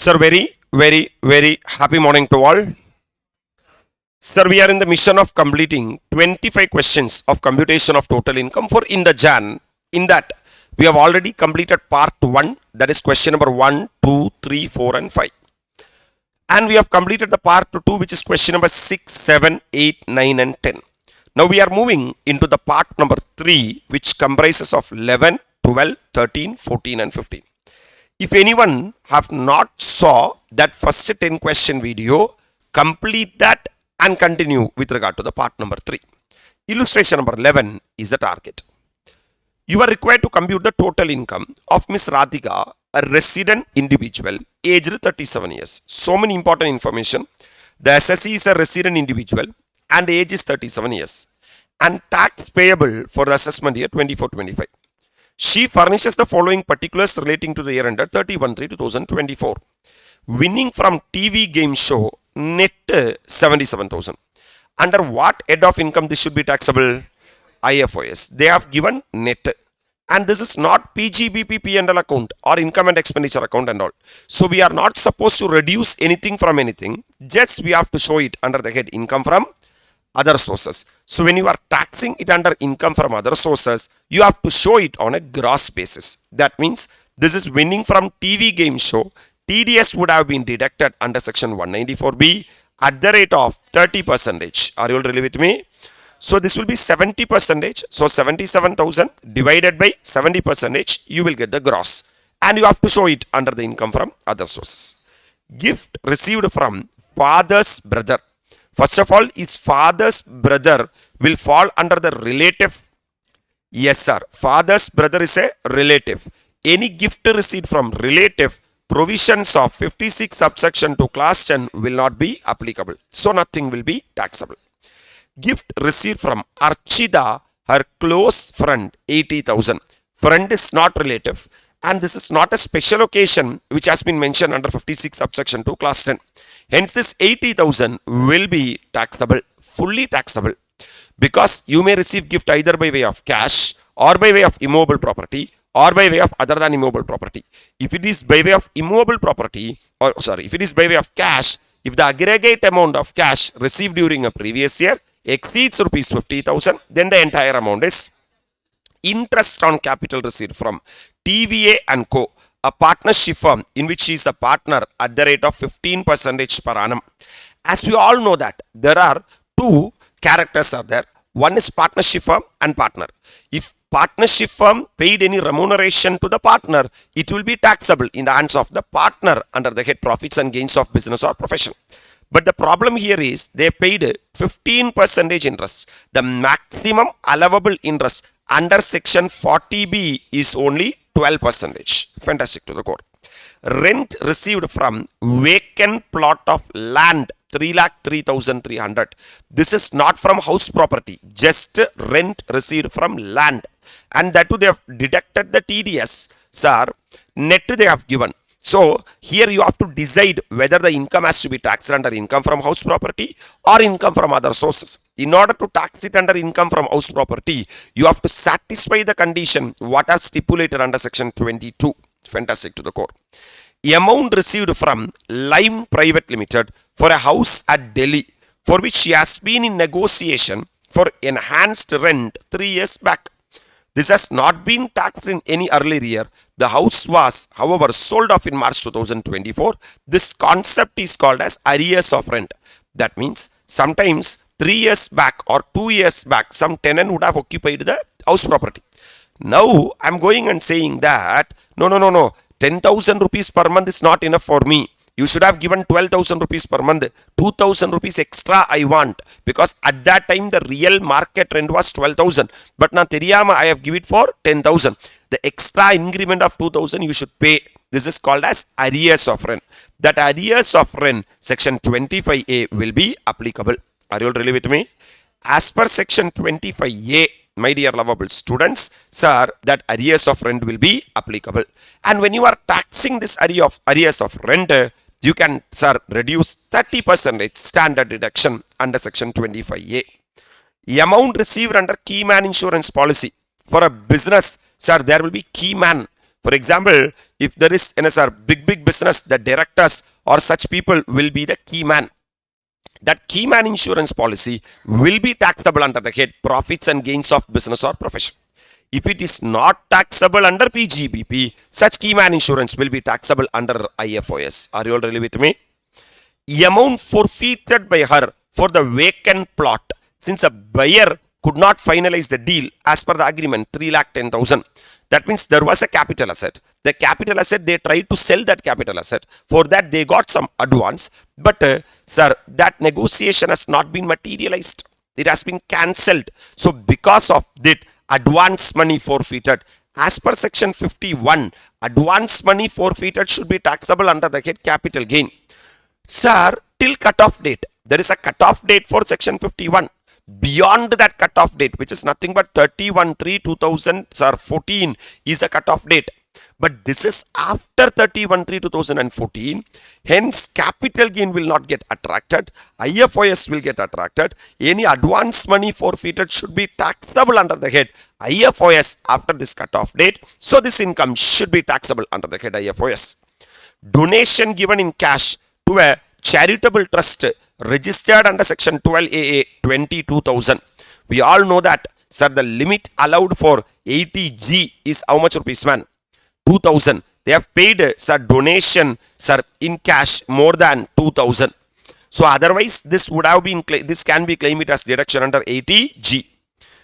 Sir, very happy morning to all. Sir, we are in the mission of completing 25 questions of computation of total income for in the Jan. In that, we have already completed part 1, that is question number 1, 2, 3, 4 and 5. And we have completed the part 2, which is question number 6, 7, 8, 9 and 10. Now we are moving into the part number 3, which comprises of 11, 12, 13, 14 and 15. If anyone have not saw that first 10 question video, complete that and continue with regard to the part number 3. Illustration number 11 is the target. You are required to compute the total income of Miss Radhika, a resident individual, aged 37 years. So many important information. The SSE is a resident individual and age is 37 years. And tax payable for the assessment year 24-25. She furnishes the following particulars relating to the year ended 31/3/2024. Winning from TV game show net 77,000. Under what head of income this should be taxable? IFOS. They have given net. And this is not PGBP P&L account or income and expenditure account and all. So we are not supposed to reduce anything from anything. Just we have to show it under the head income from other sources. So when you are taxing it under income from other sources, you have to show it on a gross basis. That means this is winning from TV game show. TDS would have been deducted under section 194B at the rate of 30%. Are you all really with me? So this will be 70%. So 77,000 divided by 70%, you will get the gross. And you have to show it under the income from other sources. Gift received from father's brother. First of all, his father's brother will fall under the relative. Yes, sir. Father's brother is a relative. Any gift received from relative, provisions of 56 subsection to class 10 will not be applicable. So nothing will be taxable. Gift received from Archida, her close friend, 80,000. Friend is not relative. And this is not a special occasion which has been mentioned under 56 subsection to class 10. Hence, this 80,000 will be taxable, fully taxable, because you may receive gift either by way of cash or by way of immovable property or by way of other than immovable property. If it is by way of immovable property, or sorry, if it is by way of cash, if the aggregate amount of cash received during a previous year exceeds rupees 50,000, then the entire amount is interest on capital received from TVA and Co., a partnership firm in which she is a partner at the rate of 15% per annum. As we all know that there are two characters are there. One is partnership firm and partner. If partnership firm paid any remuneration to the partner, it will be taxable in the hands of the partner under the head profits and gains of business or profession. But the problem here is they paid 15% interest. The maximum allowable interest under section 40B is only 12%. Fantastic to the core. Rent received from vacant plot of land 3,03,300. This is not from house property, just rent received from land. And that too they have deducted the TDS. Sir, net they have given. So here you have to decide whether the income has to be taxed under income from house property or income from other sources. In order to tax it under income from house property, you have to satisfy the condition what are stipulated under section 22. Fantastic to the core. Amount received from Lime Private Limited for a house at Delhi, for which she has been in negotiation for enhanced rent 3 years back. This has not been taxed in any earlier year. The house was, however, sold off in March 2024. This concept is called as arrears of rent. That means sometimes 3 years back or 2 years back, some tenant would have occupied the house property. Now, I am going and saying that, no, 10,000 rupees per month is not enough for me. You should have given 12,000 rupees per month. 2,000 rupees extra I want. Because at that time, the real market rent was 12,000. But now, Teriyama, I have given it for 10,000. The extra increment of 2,000 you should pay. This is called as arrears of rent. That arrears of rent, section 25A will be applicable. Are you all really with me? As per section 25A, my dear lovable students, sir, that arrears of rent will be applicable. And when you are taxing this arrears of rent, you can, sir, reduce 30% standard deduction under section 25A. Amount received under key man insurance policy. For a business, sir, there will be key man For example, if there is in a big business, the directors or such people will be the key man. That key man insurance policy will be taxable under the head profits and gains of business or profession. If it is not taxable under PGBP, such key man insurance will be taxable under IFOS. Are you all really with me? Amount forfeited by her for the vacant plot, since a buyer could not finalize the deal as per the agreement, 3,10,000. That means there was a capital asset. The capital asset, they tried to sell that capital asset. For that, they got some advance. But, sir, that negotiation has not been materialized. It has been cancelled. So, because of that, advance money forfeited. As per section 51, advance money forfeited should be taxable under the head capital gain. Sir, till cut-off date, there is a cut-off date for section 51. Beyond that cut-off date, which is nothing but 31/3/2014 is the cut-off date. But this is after 31/3/2014. Hence, capital gain will not get attracted. IFOS will get attracted. Any advance money forfeited should be taxable under the head IFOS after this cut-off date. So, this income should be taxable under the head IFOS. Donation given in cash to a charitable trust registered under section 12AA 22,000. We all know that, sir, the limit allowed for 80G is how much rupees, man? 2,000. They have paid, sir, donation, sir, in cash more than 2,000. So otherwise, this would have been, this can be claimed as deduction under 80G.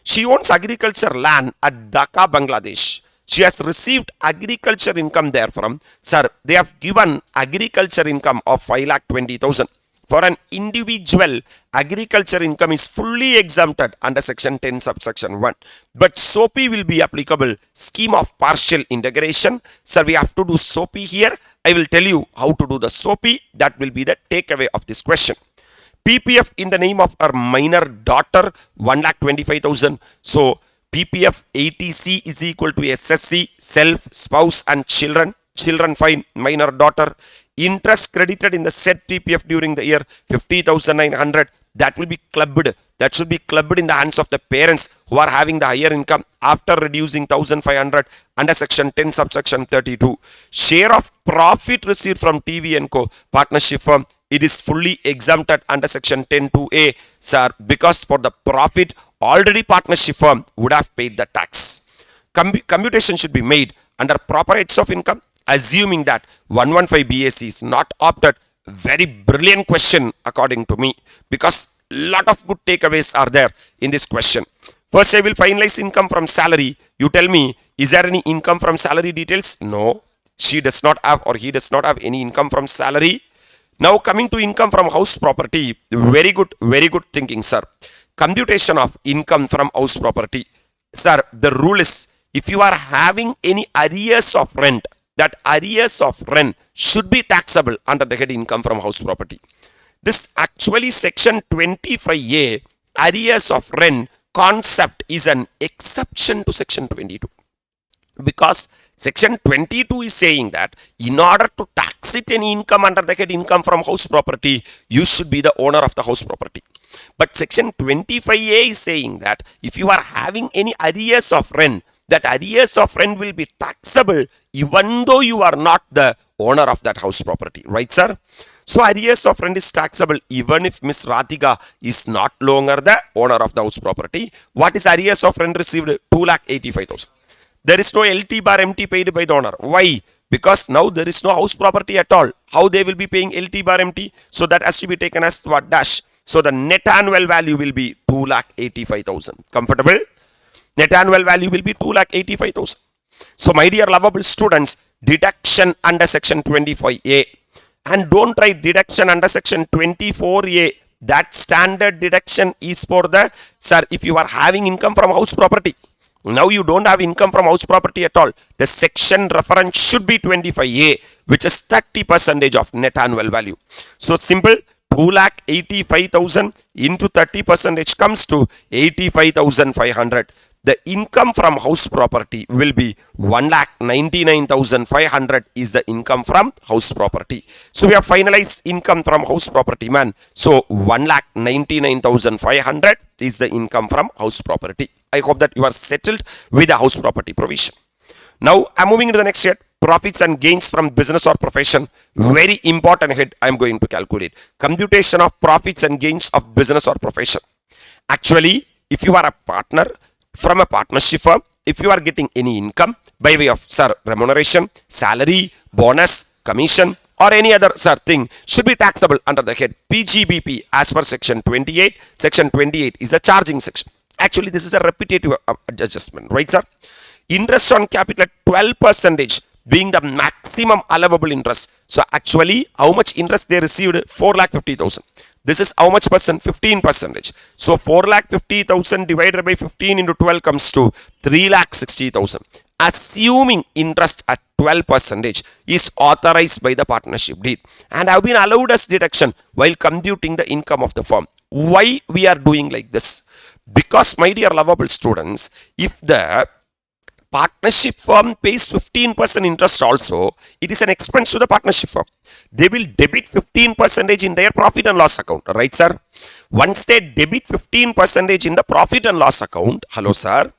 She owns agriculture land at Dhaka, Bangladesh. She has received agriculture income therefrom. Sir, they have given agriculture income of 5,20,000. For an individual, agriculture income is fully exempted under section 10 subsection 1. But SOPI will be applicable, scheme of partial integration. Sir, we have to do SOPI here. I will tell you how to do the SOPI. That will be the takeaway of this question. PPF in the name of her minor daughter, 1,25,000. So, PPF 80C is equal to SSC, self, spouse and children. Children fine, minor daughter. Interest credited in the said PPF during the year 50,900. That will be clubbed. That should be clubbed in the hands of the parents who are having the higher income after reducing 1,500 under section 10 subsection 32. Share of profit received from TV and Co. partnership firm. It is fully exempted under section 10(2)(a), sir, because for the profit, already partnership firm would have paid the tax. Computation should be made under proper heads of income, assuming that 115 BAC is not opted. Very brilliant question according to me, because lot of good takeaways are there in this question. First, I will finalize income from salary. You tell me, is there any income from salary details? No, she does not have or he does not have any income from salary. Now coming to income from house property, very good thinking, sir. Computation of income from house property. Sir, the rule is, if you are having any arrears of rent, that arrears of rent should be taxable under the head income from house property. This actually section 25A, arrears of rent concept, is an exception to section 22. Because section 22 is saying that in order to tax it any income under the head income from house property, you should be the owner of the house property. But section 25A is saying that if you are having any arrears of rent, that arrears of rent will be taxable even though you are not the owner of that house property. Right, sir? So arrears of rent is taxable even if Miss Radhika is not longer the owner of the house property. What is arrears of rent received? 2,85,000. There is no LT bar MT paid by the owner. Why? Because now there is no house property at all. How they will be paying LT bar MT? So that has to be taken as what? Dash. So the net annual value will be 2,85,000. Comfortable? Net annual value will be 2,85,000. So my dear lovable students, deduction under section 25A. And don't write deduction under section 24A. That standard deduction is for the, sir, if you are having income from house property. Now you don't have income from house property at all. The section reference should be 25A, which is 30% of net annual value. So simple, 2,85,000 into 30% comes to 85,500. The income from house property will be 1,99,500 is the income from house property. So we have finalized income from house property, man. So 1,99,500 is the income from house property. I hope that you are settled with the house property provision. Now I'm moving to the next head. Profits and gains from business or profession. Very important head I'm going to calculate. Computation of profits and gains of business or profession. Actually, if you are a partner from a partnership firm, if you are getting any income by way of remuneration, salary, bonus, commission, or any other thing, should be taxable under the head PGBP as per section 28. Section 28 is the charging section. Actually, this is a repetitive adjustment, right, sir? Interest on capital at 12% being the maximum allowable interest. So actually, how much interest they received? 4,50,000. This is how much percent? 15%. So 4,50,000 divided by 15 into 12 comes to 3,60,000. Assuming interest at 12% is authorized by the partnership deed and have been allowed as deduction while computing the income of the firm. Why we are doing like this? Because, my dear lovable students, if the partnership firm pays 15% interest also, it is an expense to the partnership firm. They will debit 15% in their profit and loss account, right, sir? Once they debit 15% in the profit and loss account, hello, sir,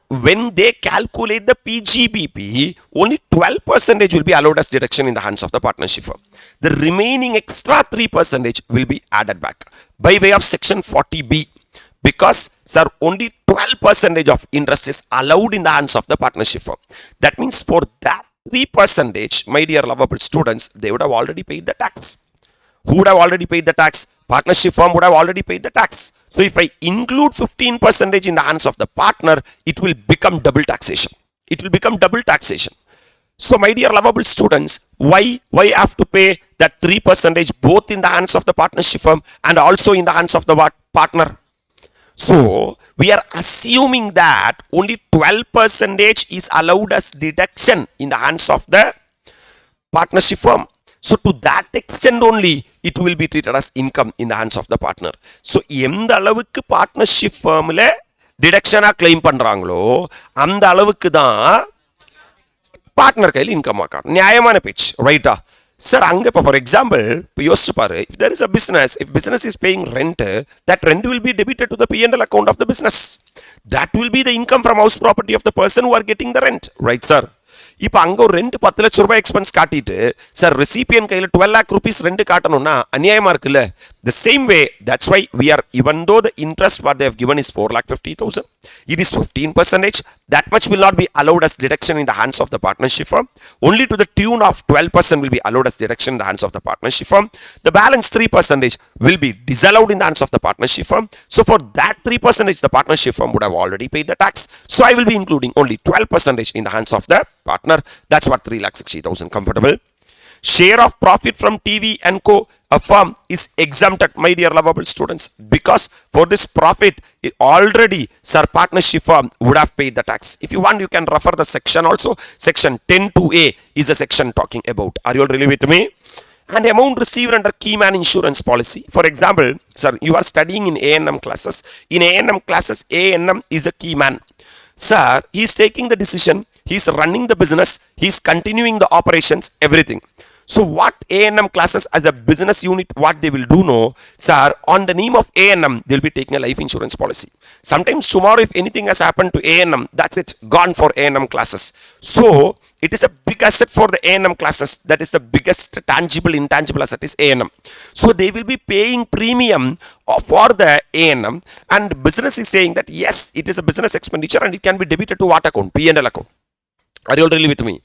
when they calculate the PGBP, only 12% will be allowed as deduction in the hands of the partnership firm. The remaining extra 3% will be added back by way of section 40B. Because, sir, only 12% of interest is allowed in the hands of the partnership firm. That means for that 3%, my dear lovable students, they would have already paid the tax. Who would have already paid the tax? Partnership firm would have already paid the tax. So if I include 15% in the hands of the partner, it will become double taxation. It will become double taxation. So, my dear lovable students, why have to pay that 3% both in the hands of the partnership firm and also in the hands of the partner? So, we are assuming that only 12% is allowed as deduction in the hands of the partnership firm. So, to that extent only, it will be treated as income in the hands of the partner. So, எந்த அளவுக்கு partnership firmல deduction claim பண்றாங்களோ அந்த அளவுக்கு தான் partner கையில் income Aakar. நியாயமான பேச்சு, ரைட்டா? Sir, for example, if there is a business, if business is paying rent, that rent will be debited to the P&L account of the business. That will be the income from house property of the person who are getting the rent. Right, sir? இப்போ அங்க ஒரு rent 10 லட்சம் ரூபாய் expense காட்டிட்டு sir ரெசிபியன் கையில 12 lakh rupees rent காட்டணும்னா அநியாயமா இருக்குல்ல. The same way, that's why we are, even though the interest what they have given is 4,50,000, it is 15%. That much will not be allowed as deduction in the hands of the partnership firm. Only to the tune of 12% will be allowed as deduction in the hands of the partnership firm. The balance 3% will be disallowed in the hands of the partnership firm. So for that 3%, the partnership firm would have already paid the tax. So I will be including only 12% in the hands of the partner. That's what 3,60,000. Comfortable? Share of profit from TV and Co. a firm is exempted, my dear lovable students, because for this profit, already, sir, partnership firm would have paid the tax. If you want, you can refer the section also. Section 10(2)(a) is the section talking about. Are you all really with me? And amount received under key man insurance policy. For example, sir, you are studying in A&M classes. In A&M classes, A&M is a key man. Sir, he is taking the decision. He is running the business. He is continuing the operations, everything. So what A&M classes as a business unit, what they will do now, sir, on the name of A&M, they will be taking a life insurance policy. Sometimes tomorrow, if anything has happened to A&M, that's it, gone for A&M classes. So it is a big asset for the A&M classes. That is the biggest tangible, intangible asset is A&M. So they will be paying premium for the A&M, and business is saying that yes, it is a business expenditure and it can be debited to what account? P&L account. Are you all really with me?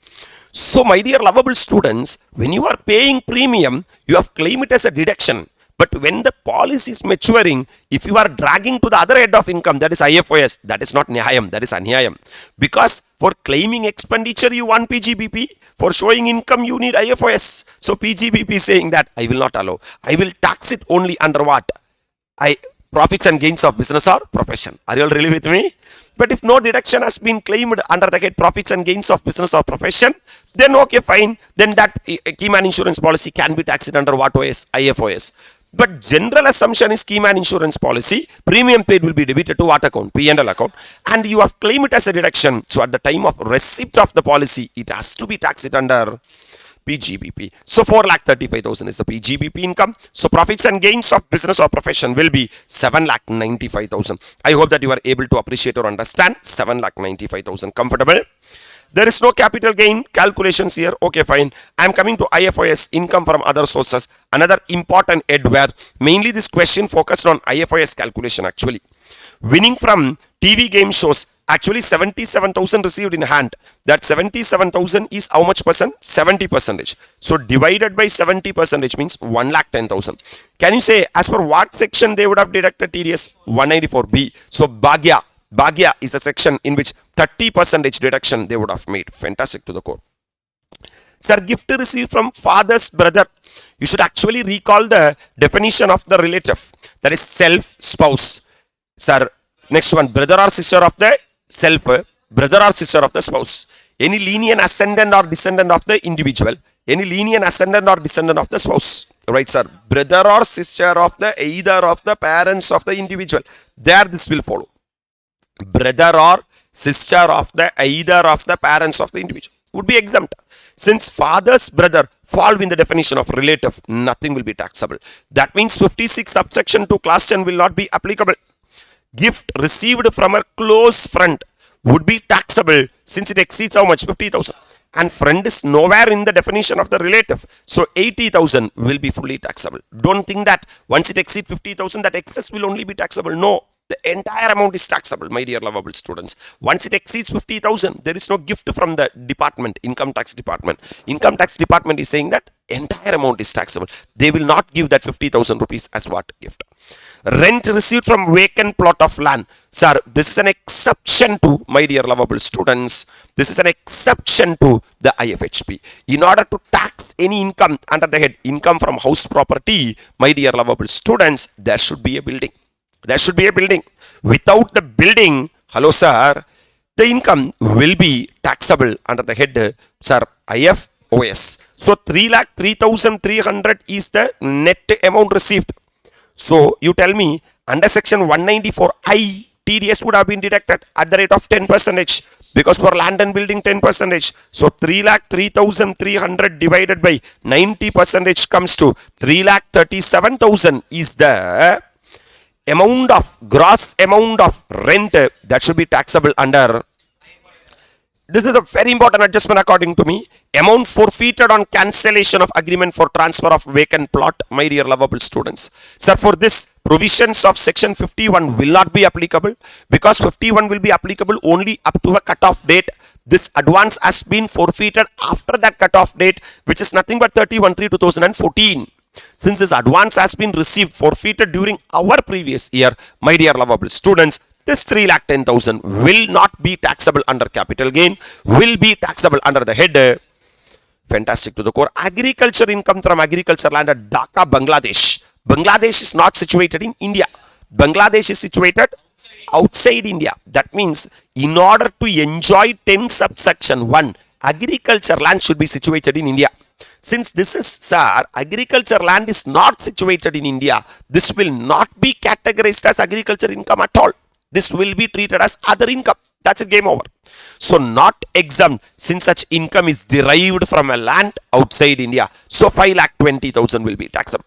So, my dear lovable students, when you are paying premium, you have claimed it as a deduction. But when the policy is maturing, if you are dragging to the other head of income, that is IFOS, that is not Nyayam, that is Anyayam. Because for claiming expenditure, you want PGBP. For showing income, you need IFOS. So, PGBP is saying that I will not allow. I will tax it only under what? Profits and gains of business or profession. Are you all really with me? But if no deduction has been claimed under the head profits and gains of business or profession, then okay, fine. Then that key man insurance policy can be taxed under what OS? IFOS. But general assumption is key man insurance policy, premium paid will be debited to what account? P&L account. And you have claimed it as a deduction. So at the time of receipt of the policy, it has to be taxed under PGBP. So 4,35,000 is the PGBP income. So profits and gains of business or profession will be 7,95,000. I hope that you are able to appreciate or understand. 7,95,000. Comfortable? There is no capital gain calculations here. Okay, fine. I am coming to IFRS, income from other sources. Another important head where mainly this question focused on IFRS calculation actually. Winning from TV game shows, actually 77,000 received in hand. That 77,000 is how much percent? 70 percentage. So divided by 70 percentage means 1,10,000. Can you say as per what section they would have deducted TDS? 194B. So Bhagya is a section in which 30 percentage deduction they would have made. Fantastic to the core. Sir, gift received from father's brother. You should actually recall the definition of the relative. That is self, spouse. Sir, next one, brother or sister of the self, brother or sister of the spouse. Any lineal ascendant or descendant of the individual. Any lineal ascendant or descendant of the spouse. Right, sir. Brother or sister of the either of the parents of the individual. There this will follow. Brother or sister of the either of the parents of the individual would be exempt. Since father's brother fall in the definition of relative, nothing will be taxable. That means 56 subsection 2 class 10 will not be applicable. Gift received from a close friend would be taxable since it exceeds how much? 50,000. And friend is nowhere in the definition of the relative. So 80,000 will be fully taxable. Don't think that once it exceeds 50,000 that excess will only be taxable. No. The entire amount is taxable, my dear lovable students. Once it exceeds 50,000, there is no gift from the department, income tax department. Income tax department is saying that entire amount is taxable. They will not give that 50,000 rupees as what gift. Rent received from vacant plot of land. Sir, this is an exception to, my dear lovable students, this is an exception to the IFHP. In order to tax any income under the head income from house property, my dear lovable students, there should be a building. There should be a building. Without the building, hello sir, the income will be taxable under the head, sir, IFOS. So 3,03,300 is the net amount received. So you tell me under section 194I, TDS would have been deducted at the rate of 10% because for land and building 10%. So 3,03,300 divided by 90% comes to 3,37,000 is the amount of gross amount of rent that should be taxable under. This is a very important adjustment according to me. Amount forfeited on cancellation of agreement for transfer of vacant plot, my dear lovable students. Sir, for this, provisions of section 51 will not be applicable because 51 will be applicable only up to a cutoff date. This advance has been forfeited after that cutoff date, which is nothing but 31/3/2014. Since this advance has been received forfeited during our previous year, my dear lovable students, this 3,10,000 will not be taxable under capital gain, will be taxable under the head. Fantastic to the core. Agriculture income from agriculture land at Dhaka, Bangladesh. Bangladesh is not situated in India. Bangladesh is situated outside India. That means in order to enjoy 10 subsection 1, agriculture land should be situated in India. Since this is, sir, agriculture land is not situated in India, this will not be categorized as agriculture income at all. This will be treated as other income. That's it, game over. So not exempt since such income is derived from a land outside India. So 5,20,000 will be taxable.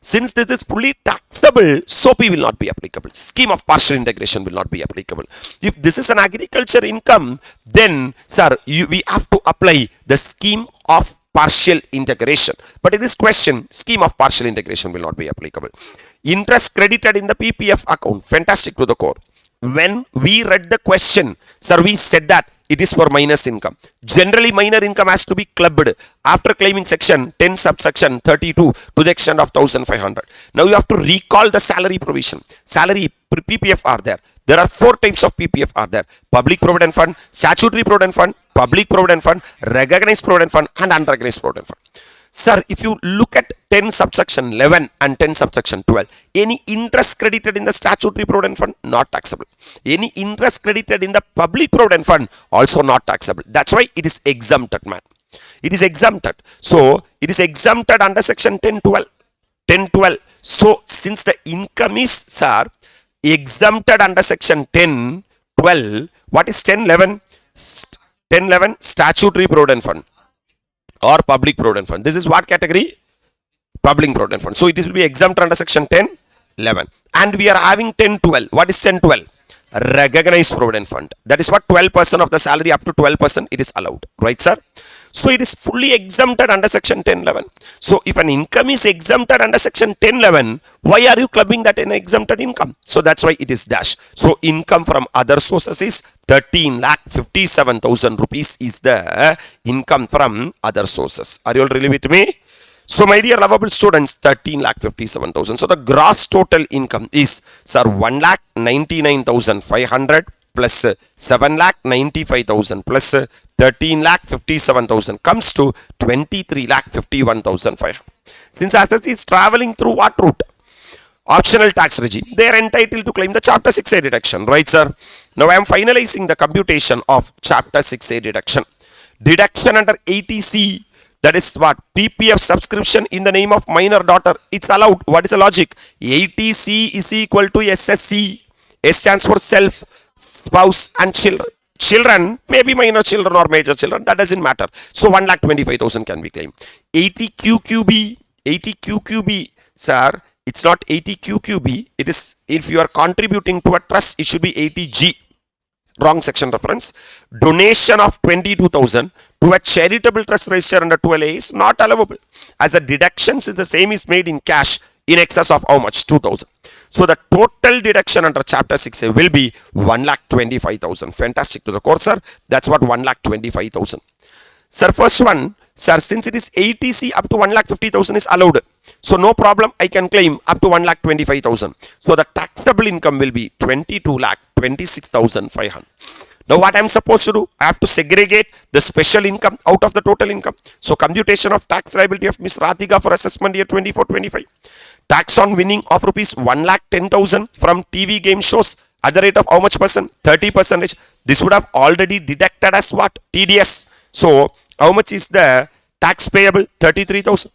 Since this is fully taxable, SOP will not be applicable. Scheme of partial integration will not be applicable. If this is an agriculture income, then, sir, we have to apply the scheme of partial integration. But in this question, scheme of partial integration will not be applicable. Interest credited in the PPF account. Fantastic to the core. When we read the question, sir, we said that it is for minus income. Generally, minor income has to be clubbed after claiming section 10 subsection 32 to the extent of 1,500. Now you have to recall the salary provision. Salary PPF are there. There are 4 types of PPF are there. Public Provident Fund, Statutory Provident Fund, Public Provident Fund, Recognized Provident Fund and Unrecognized Provident Fund. Sir, if you look at 10 subsection 11 and 10 subsection 12, any interest credited in the Statutory Provident Fund, not taxable. Any interest credited in the Public Provident Fund, also not taxable. That's why it is exempted, man. It is exempted. So, it is exempted under section 1012. 1012. So, since the income is, sir, exempted under section 1012, what is 1011? 1011, Statutory Provident Fund or Public Provident Fund. This is what category? Public Provident Fund. So it will be exempt under section 1011. And we are having 1012. What is 1012? recognized provident fund. That is what 12% of the salary up to 12% it is allowed. Right, sir? So it is fully exempted under section 1011. So if an income is exempted under section 1011, why are you clubbing that an exempted income? So that's why it is dash. So income from other sources is 13,57,000 rupees is the income from other sources. Are you all really with me? So my dear lovable students, 13,57,000. So the gross total income is, sir, 1,99,500 plus 7,95,000 plus 13,57,000 comes to 23,51,500. Since assessee is traveling through what route? Optional tax regime. They are entitled to claim the Chapter 6A deduction, right, sir? Now I am finalizing the computation of Chapter 6A deduction. Deduction under 80C, that is what? PPF subscription in the name of minor daughter. It's allowed. What is the logic? 80C is equal to SSC. S stands for self, spouse and children. Children, maybe minor children or major children, that doesn't matter. So 1,25,000 can be claimed. 80QQB, sir, it's not 80QQB. It is, if you are contributing to a trust, it should be 80G. Wrong section reference. Donation of 22,000 to a charitable trust registered under 12A is not allowable, as a deduction since the same is made in cash in excess of how much? 2,000. So the total deduction under Chapter 6A will be 1,25,000. Fantastic to the course, sir. That's what 1,25,000. Sir, first one, sir, since it is 80C up to 1,50,000 is allowed. So no problem, I can claim up to 1,25,000. So the taxable income will be 22,26,500. Now what I am supposed to do? I have to segregate the special income out of the total income. So computation of tax liability of Miss Radhika for assessment year 24-25. Tax on winning of rupees 1,10,000 from TV game shows at the rate of how much percent? 30%. This would have already deducted as what? TDS. So how much is the tax payable? 33,000.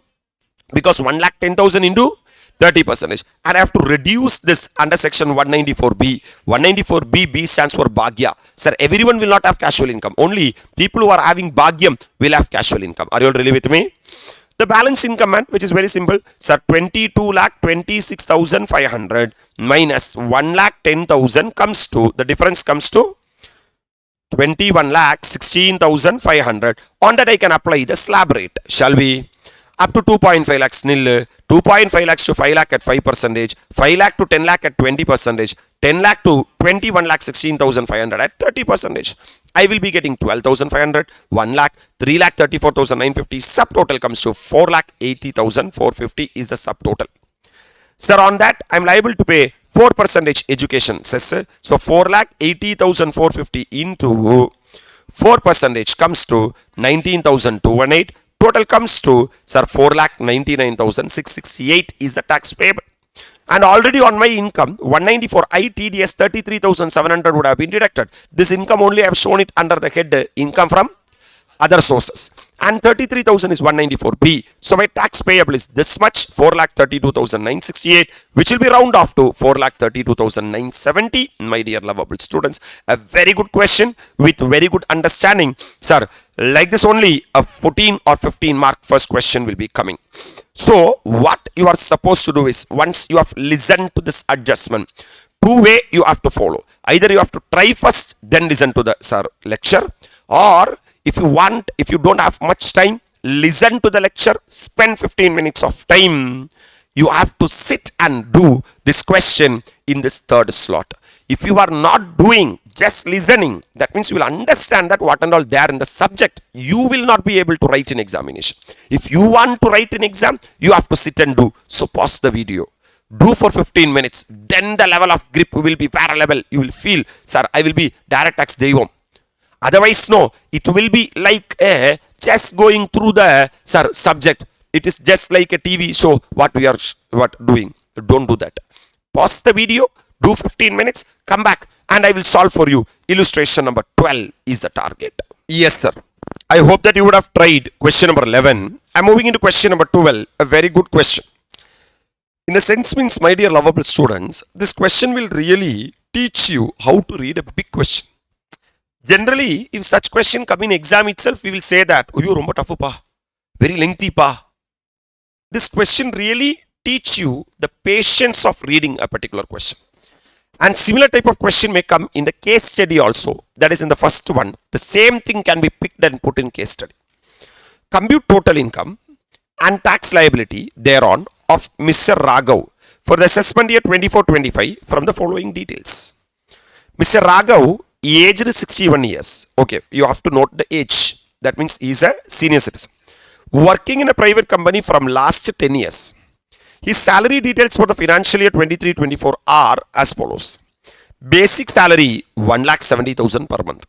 Because 1,10,000 into 30%. And I have to reduce this under section 194B. 194B, B stands for Bhagya. Sir, everyone will not have casual income. Only people who are having Bhagyam will have casual income. Are you all really with me? The balance income, man, which is very simple. Sir, 22,26,500 minus 1,10,000 comes to, the difference comes to 21,16,500. On that I can apply the slab rate. Shall we? Up to 2.5 lakhs nil, 2.5 lakhs to 5 lakh at 5%, 5 lakh to 10 lakh at 20%, 10 lakh to 21,16,500 at 30%. I will be getting 12,500, 1 lakh, 3 lakh 34,950. Subtotal comes to 4 lakh 80,450 is the subtotal. Sir, on that I am liable to pay 4% education cess. So 4 lakh 80,450 into 4% comes to 19,218. Total comes to, sir, 4,99,668 is the tax payable. And already on my income, 194 ITDS 33,700 would have been deducted. This income only I have shown it under the head income from other sources. And 33,000 is 194B. So my tax payable is this much, 4,32,968, which will be round off to 4,32,970. My dear lovable students, a very good question with very good understanding. Sir, like this only a 14 or 15 mark first question will be coming. So what you are supposed to do is, once you have listened to this adjustment, two way you have to follow. Either you have to try first, then listen to the lecture, or if you don't have much time, listen to the lecture, spend 15 minutes of time. You have to sit and do this question in this third slot. If you are not doing, just listening, that means you will understand that what and all there in the subject, you will not be able to write in examination. If you want to write in exam, you have to sit and do. So pause the video. Do for 15 minutes. Then the level of grip will be very level. You will feel, sir, I will be direct tax Devam. Otherwise, no, it will be like just going through the subject. It is just like a TV show, what we are doing. Don't do that. Pause the video, do 15 minutes, come back, and I will solve for you. Illustration number 12 is the target. Yes, sir. I hope that you would have tried question number 11. I'm moving into question number 12, a very good question. In a sense means, my dear lovable students, this question will really teach you how to read a big question. Generally, if such question come in exam itself, we will say that, oh, you romba tough pa, very lengthy pa. This question really teach you the patience of reading a particular question. And similar type of question may come in the case study also. That is in the first one. The same thing can be picked and put in case study. Compute total income and tax liability thereon of Mr. Raghav for the assessment year 24-25 from the following details. Mr. Raghav, aged 61 years. Okay, you have to note the age. That means he is a senior citizen. Working in a private company from last 10 years. His salary details for the financial year 23-24 are as follows. Basic salary 1,70,000 per month.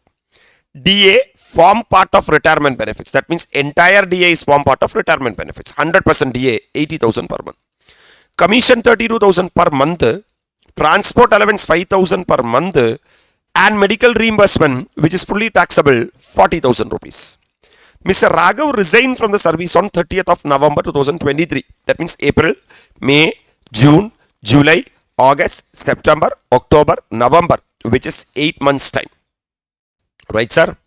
DA form part of retirement benefits. That means entire DA is form part of retirement benefits. 100% DA 80,000 per month. Commission 32,000 per month. Transport allowance 5,000 per month. And medical reimbursement, which is fully taxable, 40,000 rupees. Mr. Raghav resigned from the service on 30th of November 2023. That means April, May, June, July, August, September, October, November, which is 8 months time. Right, sir?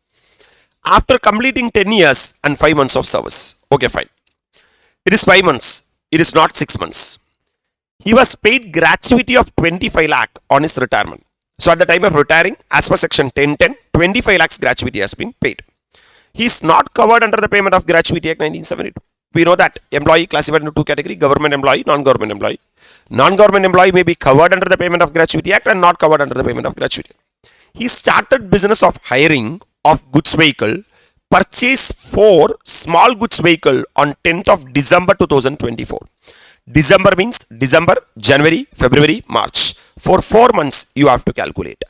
After completing 10 years and 5 months of service. Okay, fine. It is 5 months. It is not 6 months. He was paid gratuity of 25 lakh on his retirement. So at the time of retiring, as per section 1010, 25 lakhs gratuity has been paid. He is not covered under the Payment of Gratuity Act 1972. We know that employee classified into two categories, government employee, non-government employee. Non-government employee may be covered under the Payment of Gratuity Act and not covered under the Payment of Gratuity Act. He started business of hiring of goods vehicle, purchased 4 small goods vehicle on 10th of December 2024. December means December, January, February, March. For 4 months you have to calculate.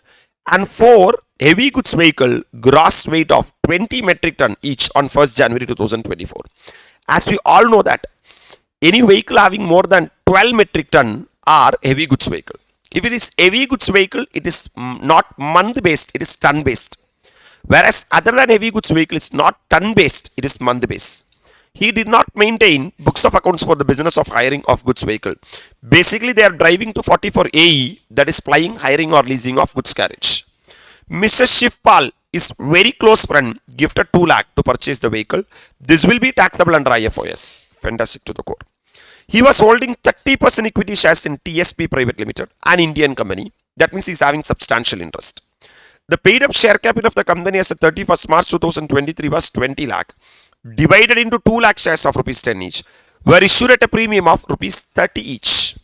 And 4 heavy goods vehicle gross weight of 20 metric ton each on 1st January 2024. As we all know that any vehicle having more than 12 metric ton are heavy goods vehicle. If it is heavy goods vehicle, it is not month based, it is ton based. Whereas other than heavy goods vehicle is not ton based, it is month based. He did not maintain books of accounts for the business of hiring of goods vehicle. Basically, they are driving to 44 AE, that is plying, hiring or leasing of goods carriage. Mr. Shivpal, his very close friend, gifted 2 lakh to purchase the vehicle. This will be taxable under IFOS. Fantastic to the core. He was holding 30% equity shares in TSP Private Limited, an Indian company. That means he is having substantial interest. The paid up share capital of the company as of 31st March 2023 was 20 lakh. Divided into 2 lakh shares of rupees 10 each, were issued at a premium of rupees 30 each.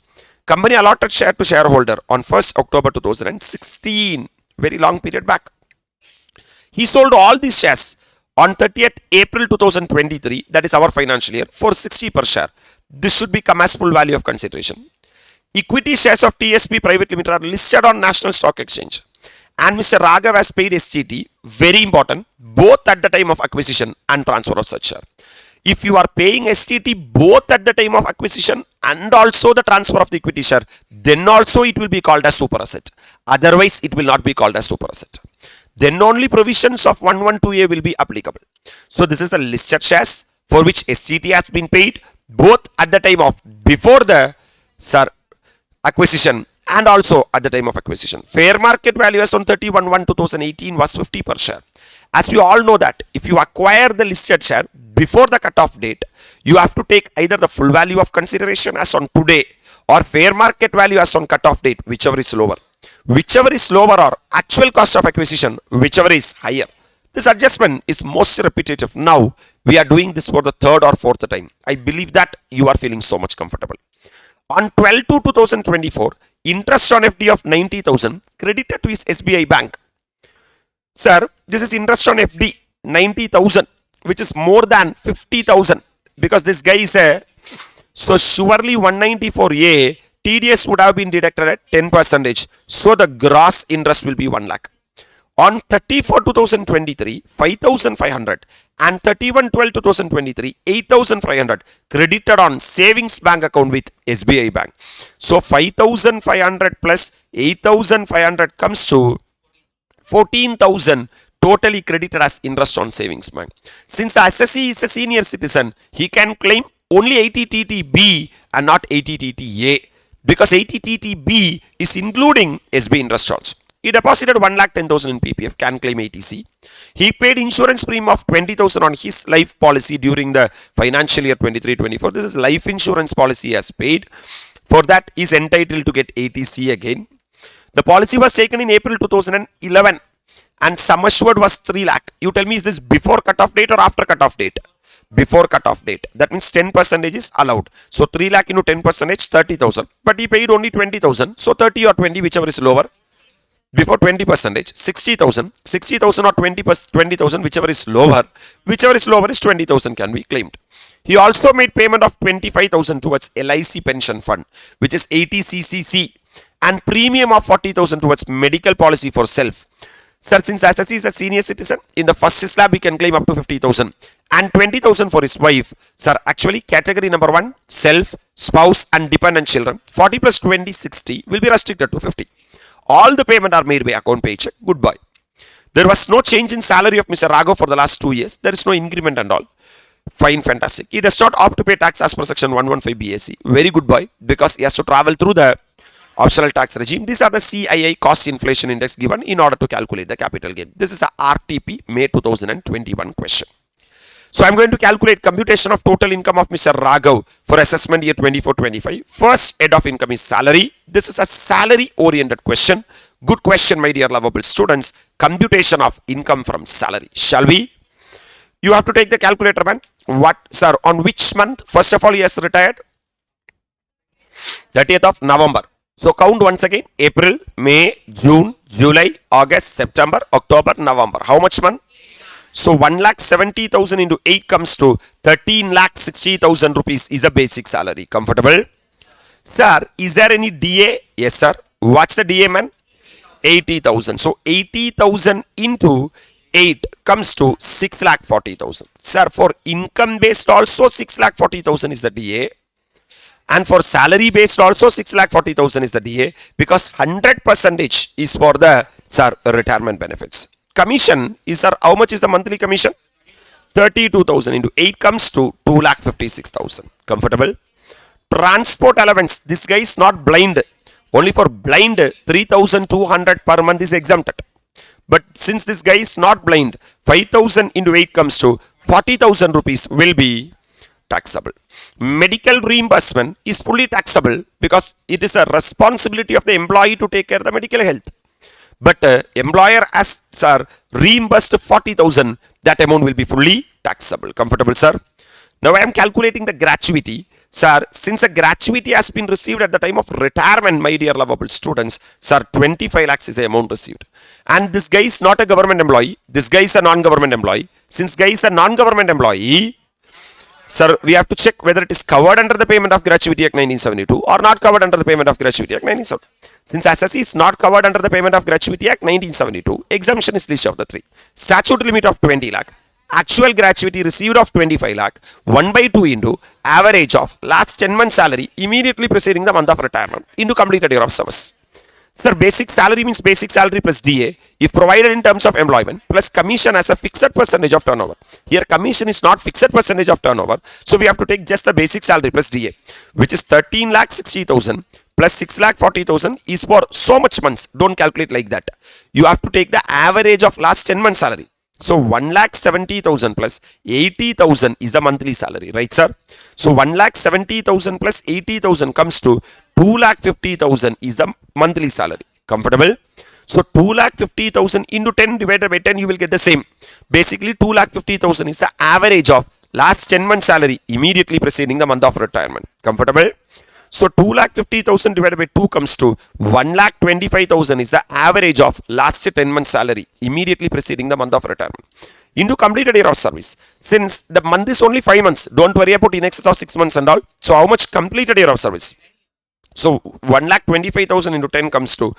Company allotted share to shareholder on 1st October 2016, very long period back. He sold all these shares on 30th April 2023, that is our financial year, for 60 per share. This should become as full value of consideration. Equity shares of TSP Private Limited are listed on National Stock Exchange. And Mr. Raghav has paid STT, very important, both at the time of acquisition and transfer of such share. If you are paying STT both at the time of acquisition and also the transfer of the equity share, then also it will be called as super asset. Otherwise, it will not be called as super asset. Then only provisions of 112A will be applicable. So this is the listed shares for which STT has been paid both at the time of before the acquisition and also at the time of acquisition. Fair market value as on 31/1/2018 was 50 per share. As we all know that if you acquire the listed share before the cutoff date, you have to take either the full value of consideration as on today or fair market value as on cutoff date, whichever is lower. Whichever is lower or actual cost of acquisition, whichever is higher. This adjustment is most repetitive. Now we are doing this for the 3rd or 4th time. I believe that you are feeling so much comfortable. On 12/2/2024, interest on FD of 90,000 credited to his SBI bank. Sir, this is interest on FD 90,000, which is more than 50,000, because this guy is a, so surely 194A TDS would have been deducted at 10%. So the gross interest will be 1 lakh. On 30/4/2023, 5,500 and 31/12/2023, 8,500 credited on savings bank account with SBI bank. So 5,500 plus 8,500 comes to 14,000 totally credited as interest on savings bank. Since the assessee is a senior citizen, he can claim only 80TTB and not 80TTA, because 80TTB is including SB interest also. He deposited 1,10,000 in PPF, can claim 80C. He paid insurance premium of 20,000 on his life policy during the financial year 23-24. This is life insurance policy he has paid. For that, he is entitled to get 80C again. The policy was taken in April 2011 and sum assured was 3 lakh. You tell me, is this before cutoff date or after cutoff date? Before cutoff date. That means 10% is allowed. So 3 lakh into 10%, 30,000. But he paid only 20,000. So 30 or 20, whichever is lower. Before 20%, 60,000. 60,000 or 20,000, whichever is lower. Whichever is lower is 20,000 can be claimed. He also made payment of 25,000 towards LIC pension fund, which is 80CCC, and premium of 40,000 towards medical policy for self. Sir, since SSC is a senior citizen, in the first slab he can claim up to 50,000 and 20,000 for his wife. Sir, actually category number 1, self, spouse and dependent children, 40 plus 20, 60 will be restricted to 50. All the payment are made by account paycheck. Goodbye. There was no change in salary of Mr. Raghav for the last 2 years. There is no increment and all. Fine, fantastic. He does not opt to pay tax as per section 115 BAC. Very good boy, because he has to travel through the optional tax regime. These are the CII cost inflation index given in order to calculate the capital gain. This is a RTP May 2021 question. So I am going to calculate computation of total income of Mr. Raghav for assessment year 24-25. First head of income is salary. This is a salary oriented question. Good question, my dear lovable students. Computation of income from salary. Shall we? You have to take the calculator, man. What, sir, on which month? First of all, he has retired 30th of November. So count once again. April, May, June, July, August, September, October, November. How much month? So 1,70,000 into 8 comes to 13,60,000 rupees is a basic salary. Comfortable? Sir, is there any DA? Yes, sir. What's the DA, man? 80,000. So 80,000 into 8 comes to 6,40,000. Sir, for income based also 6,40,000 is the DA. And for salary based also 6,40,000 is the DA, because 100% is for the, sir, retirement benefits. Commission is, sir, how much is the monthly commission? 32,000 into 8 comes to 2,56,000. Comfortable? Transport allowance. This guy is not blind. Only for blind 3,200 per month is exempted. But since this guy is not blind, 5,000 into 8 comes to 40,000 rupees will be taxable. Medical reimbursement is fully taxable because it is a responsibility of the employee to take care of the medical health. But employer has, sir, reimbursed 40,000, that amount will be fully taxable. Comfortable, sir? Now I am calculating the gratuity. Sir, since a gratuity has been received at the time of retirement, my dear lovable students, sir, 25 lakhs is the amount received. And this guy is not a government employee. This guy is a non-government employee. Since guy is a non-government employee, sir, we have to check whether it is covered under the Payment of Gratuity Act 1972 or not covered under the Payment of Gratuity Act 1972. Since SSC is not covered under the Payment of Gratuity Act 1972, exemption is least of the 3. Statute limit of 20 lakh. Actual gratuity received of 25 lakh. 1 by 2 into average of last 10 months salary immediately preceding the month of retirement into completed year of service. Sir, basic salary means basic salary plus DA if provided in terms of employment plus commission as a fixed percentage of turnover. Here commission is not fixed percentage of turnover. So we have to take just the basic salary plus DA, which is 13,60,000 plus 6,40,000 is for so much months. Don't calculate like that. You have to take the average of last 10 months salary. So 1,70,000 plus 80,000 is the monthly salary, right, sir? So 1,70,000 plus 80,000 comes to 2,50,000 is the monthly salary. Comfortable? So 2,50,000 into 10 divided by 10, you will get the same. Basically 2,50,000 is the average of last 10 months salary immediately preceding the month of retirement. Comfortable? So 2,50,000 divided by 2 comes to 1,25,000 is the average of last 10 months salary immediately preceding the month of retirement into completed year of service. Since the month is only 5 months, don't worry about in excess of 6 months and all. So how much completed year of service? So 1,25,000 into 10 comes to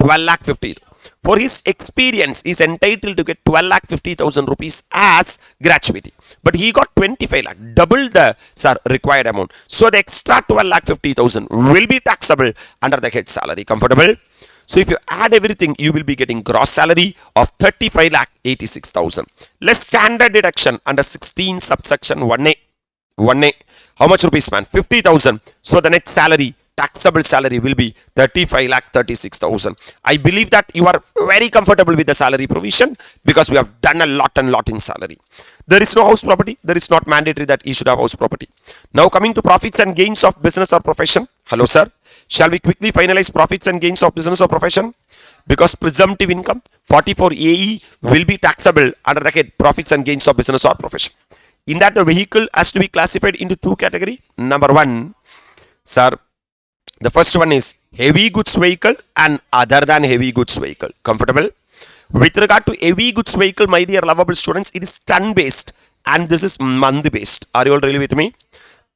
12,50,000. For his experience, he is entitled to get 12,50,000 rupees as gratuity. But he got 25 lakh, double the, sir, required amount. So the extra 12,50,000 will be taxable under the head salary. Comfortable? So if you add everything, you will be getting gross salary of 35,86,000. Less standard deduction under 16 subsection 1A. 1A. How much rupees, man? 50,000. So the net salary, taxable salary will be 35,36,000. I believe that you are very comfortable with the salary provision because we have done a lot in salary. There is no house property. There is not mandatory that you should have house property. Now coming to profits and gains of business or profession. Hello, sir. Shall we quickly finalize profits and gains of business or profession? Because presumptive income 44 AE will be taxable under the head profits and gains of business or profession. In that, the vehicle has to be classified into two categories. Number one, sir, the first one is heavy goods vehicle and other than heavy goods vehicle. Comfortable? With regard to heavy goods vehicle, my dear lovable students, it is ton based and this is month based. Are you all really with me?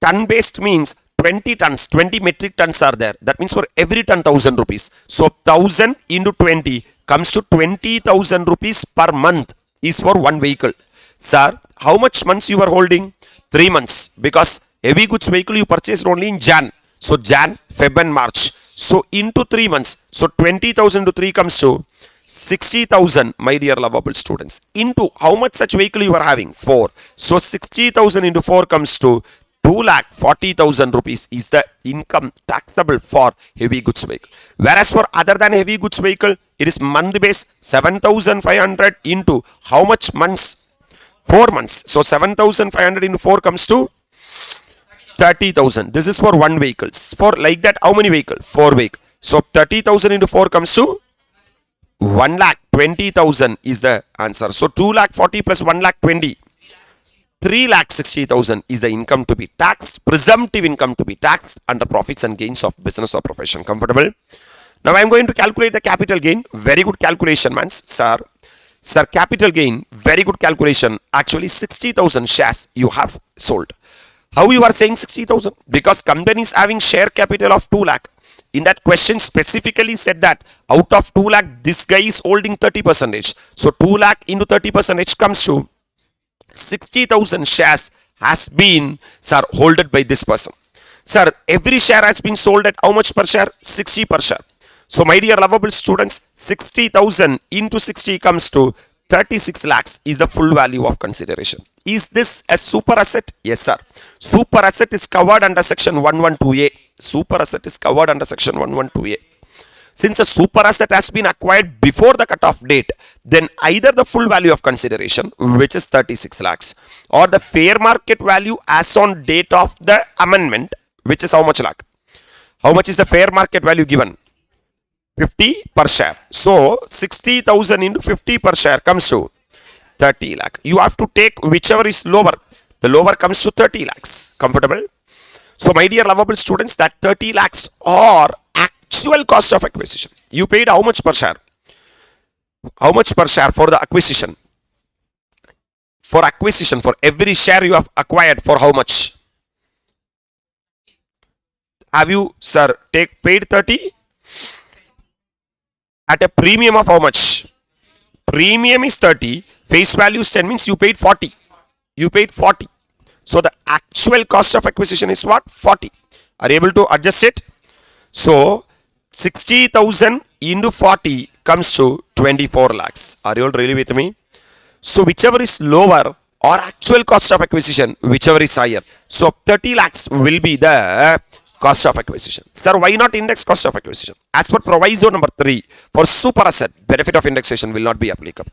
Ton based means 20 tons, 20 metric tons are there. That means for every ton 1000 rupees. So 1000 into 20 comes to 20,000 rupees per month is for one vehicle. Sir, how much months you are holding? 3 months, because heavy goods vehicle you purchased only in Jan. So Jan, Feb and March. So into 3 months. So 20,000 to 3 comes to 60,000, my dear lovable students. Into how much such vehicle you are having? 4. So 60,000 into 4 comes to 2,40,000 rupees is the income taxable for heavy goods vehicle. Whereas for other than heavy goods vehicle, it is month based 7,500 into how much months? 4 months. So 7,500 into 4 comes to 30,000. This is for one vehicle. For like that, how many vehicle? 4 vehicle. So 30,000 into 4 comes to 1,20,000 is the answer. So 2,40,000 plus 1,20,000. 3,60,000 is the income to be taxed, presumptive income to be taxed under profits and gains of business or profession. Comfortable? Now I am going to calculate the capital gain. Very good calculation, man. Sir, capital gain, very good calculation. Actually, 60,000 shares you have sold. How you are saying 60,000? Because company is having share capital of 2 lakh. In that question specifically said that out of 2 lakh, this guy is holding 30%. So 2 lakh into 30% comes to 60,000 shares has been, sir, holded by this person. Sir, every share has been sold at how much per share? 60 per share. So my dear lovable students, 60,000 into 60 comes to 36 lakhs is the full value of consideration. Is this a super asset? Yes, sir. Super asset is covered under section 112A. Super asset is covered under section 112A. Since a super asset has been acquired before the cutoff date, then either the full value of consideration, which is 36 lakhs, or the fair market value as on date of the amendment, which is how much lakh? How much is the fair market value given? 50 per share. So 60,000 into 50 per share comes to 30 lakh. You have to take whichever is lower. The lower comes to 30 lakhs. Comfortable? So my dear lovable students, that 30 lakhs or actual cost of acquisition. You paid how much per share? How much per share for the acquisition? For acquisition, for every share you have acquired, for how much? Have you, sir, paid 30? At a premium of how much? Premium is 30, face value is 10, means you paid 40. You paid 40. So the actual cost of acquisition is what? 40. Are you able to adjust it? So 60,000 into 40 comes to 24 lakhs. Are you all really with me? So whichever is lower or actual cost of acquisition, whichever is higher. So 30 lakhs will be the cost of acquisition. Sir, why not index cost of acquisition? As per proviso number 3, for super asset, benefit of indexation will not be applicable.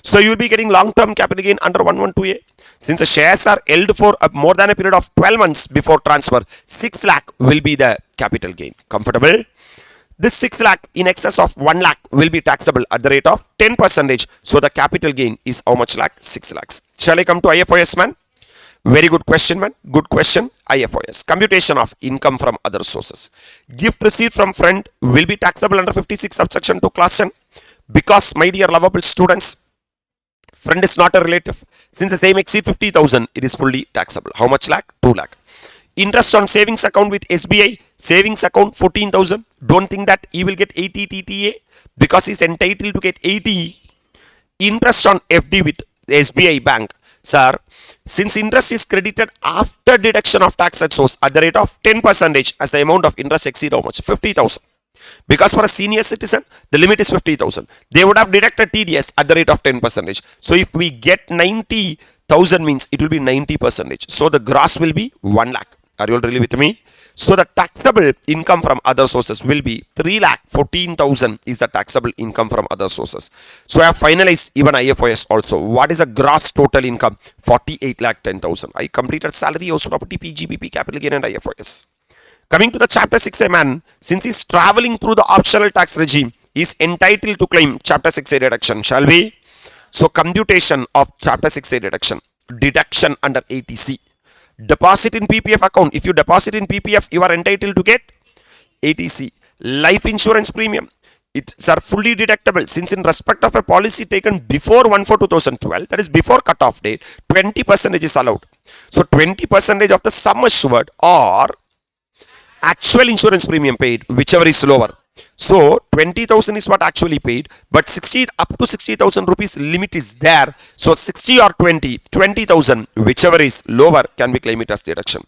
So you will be getting long-term capital gain under 112A. Since the shares are held for more than a period of 12 months before transfer, 6 lakh will be the capital gain. Comfortable? This 6 lakh in excess of 1 lakh will be taxable at the rate of 10%. So the capital gain is how much lakh? 6 lakhs. Shall I come to IFOS, man? Very good question, man. Good question. IFOS. Computation of income from other sources. Gift received from friend will be taxable under 56 subsection 2 class 10. Because, my dear lovable students, friend is not a relative. Since the same exceed 50,000, it is fully taxable. How much lakh? 2 lakh. Interest on savings account with SBI, savings account 14,000. Don't think that he will get 80 TTA because he is entitled to get 80. Interest on FD with SBI bank. Sir, since interest is credited after deduction of tax at source at the rate of 10% as the amount of interest exceed how much? 50,000. Because for a senior citizen, the limit is 50,000. They would have deducted TDS at the rate of 10%. So if we get 90,000 means it will be 90%. So the gross will be 1 lakh. Are you all really with me? So the taxable income from other sources will be 3,14,000 is the taxable income from other sources. So I have finalized even IFOS also. What is a gross total income? 48,10,000. I completed salary, house property, PGBP, capital gain and IFOS. Coming to the chapter 6A man, since he's traveling through the optional tax regime, he is entitled to claim chapter 6A deduction. Shall we? So computation of chapter 6A deduction. Deduction under ATC. Deposit in PPF account. If you deposit in PPF, you are entitled to get ATC. Life insurance premium. It's are fully deductible since in respect of a policy taken before 1/4/2012, that is before cutoff date, 20% is allowed. So 20% of the sum assured or actual insurance premium paid, whichever is lower. So 20,000 is what actually paid, but 60 up to 60,000 rupees limit is there. So 60 or 20,000, whichever is lower, can be claimed it as deduction.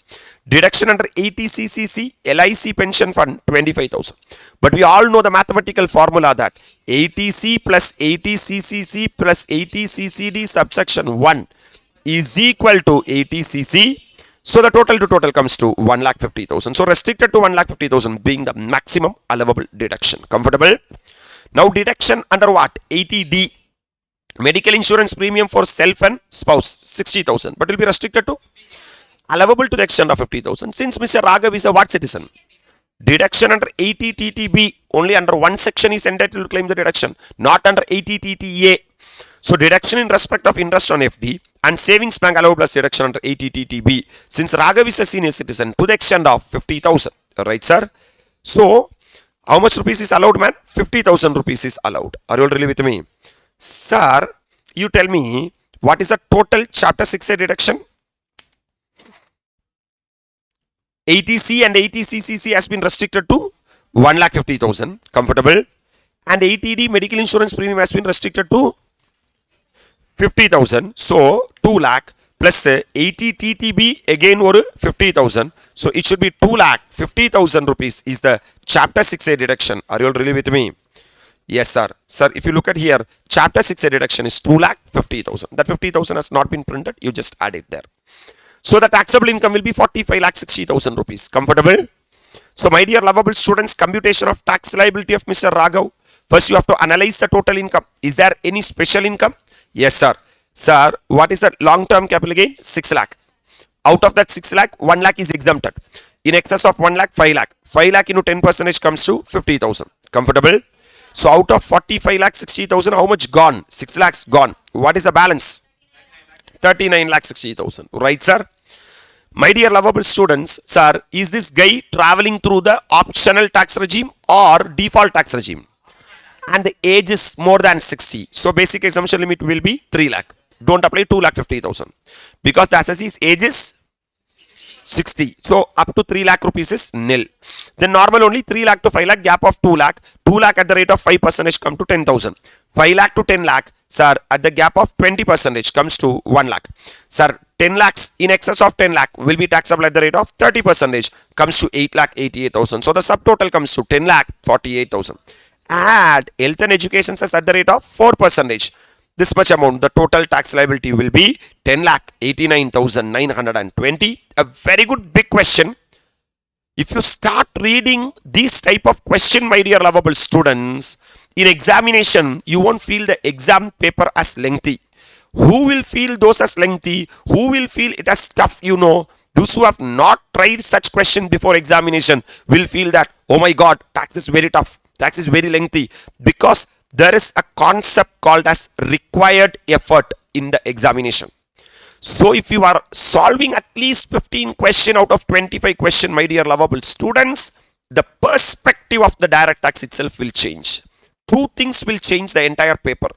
Deduction under ATCCC, LIC pension fund 25,000. But we all know the mathematical formula that ATC plus ATCCC plus ATCCD subsection 1 is equal to ATCC. So the total to total comes to 1,50,000. So restricted to 1,50,000 being the maximum allowable deduction. Comfortable? Now deduction under what? 80D. Medical insurance premium for self and spouse 60,000. But will be restricted to allowable to the extent of 50,000. Since Mr. Raghav is a what citizen? Deduction under 80TTB. Only under one section is entitled to claim the deduction. Not under 80TTA. So deduction in respect of interest on FD and savings bank allowable plus deduction under 80TTB. Since Raghav is a senior citizen to the extent of 50,000. Right, sir? So, how much rupees is allowed, man? 50,000 rupees is allowed. Are you all really with me? Sir, you tell me, what is the total chapter 6A deduction? ATC and ATCCC has been restricted to 1,50,000. Comfortable? And ATD medical insurance premium has been restricted to 50,000. So 2 lakh plus 80TTB again or 50,000. So it should be 2,50,000 rupees is the chapter 6A deduction. Are you all really with me? Yes, sir. Sir, if you look at here, chapter 6A deduction is 2,50,000. That 50,000 has not been printed. You just add it there. So the taxable income will be 45,60,000 rupees. Comfortable? So my dear lovable students, computation of tax liability of Mr. Raghav. First you have to analyze the total income. Is there any special income? Yes, sir. Sir, what is the long-term capital gain? 6 lakh. Out of that 6 lakh, 1 lakh is exempted. In excess of 1 lakh, 5 lakh. 5 lakh into 10% comes to 50,000. Comfortable? So out of 45,60,000, how much gone? 6 lakhs gone. What is the balance? 39,60,000. Right, sir? My dear lovable students, sir, is this guy traveling through the optional tax regime or default tax regime? And the age is more than 60. So basic exemption limit will be 3 lakh. Don't apply 2,50,000 because the assessee's age is 60. So up to 3 lakh rupees is nil. Then normal only 3 lakh to 5 lakh gap of 2 lakh. 2 lakh at the rate of 5% come to 10,000. 5 lakh to 10 lakh, sir, at the gap of 20% comes to 1 lakh. Sir, 10 lakhs in excess of 10 lakh will be taxable at the rate of 30%, comes to 8,88,000. So the subtotal comes to 10 lakh 48,000. Add health and education cess at the rate of 4%. This much amount, the total tax liability will be 10,89,920. A very good big question. If you start reading this type of question, my dear lovable students, in examination, you won't feel the exam paper as lengthy. Who will feel those as lengthy? Who will feel it as tough? You know, those who have not tried such question before examination will feel that, oh my God, tax is very tough. Tax is very lengthy because there is a concept called as required effort in the examination. So if you are solving at least 15 question out of 25 question, my dear lovable students, the perspective of the direct tax itself will change. Two things will change the entire paper.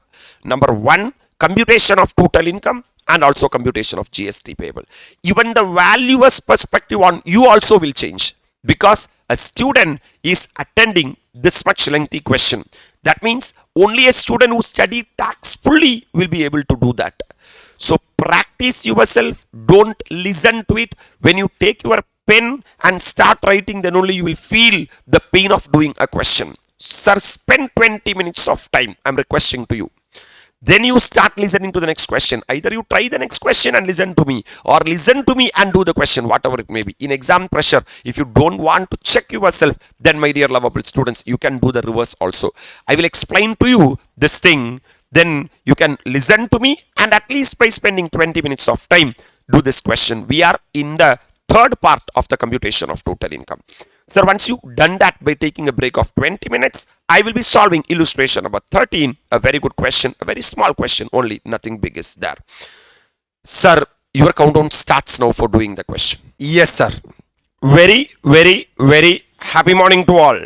Number one, computation of total income and also computation of GST payable. Even the valuer's perspective on you also will change because a student is attending this much lengthy question. That means only a student who studied tax fully will be able to do that. So practice yourself, don't listen to it. When you take your pen and start writing, then only you will feel the pain of doing a question. Sir, spend 20 minutes of time, I'm requesting to you. Then you start listening to the next question. Either you try the next question and listen to me, or listen to me and do the question, whatever it may be. In exam pressure, if you don't want to check yourself, then my dear lovable students, you can do the reverse also. I will explain to you this thing, then you can listen to me and at least by spending 20 minutes of time, do this question. We are in the third part of the computation of total income. Sir, once you done that by taking a break of 20 minutes, I will be solving illustration number 13. A very good question, a very small question only, nothing big is there. Sir, your countdown starts now for doing the question. Yes, sir. Very, very, very happy morning to all.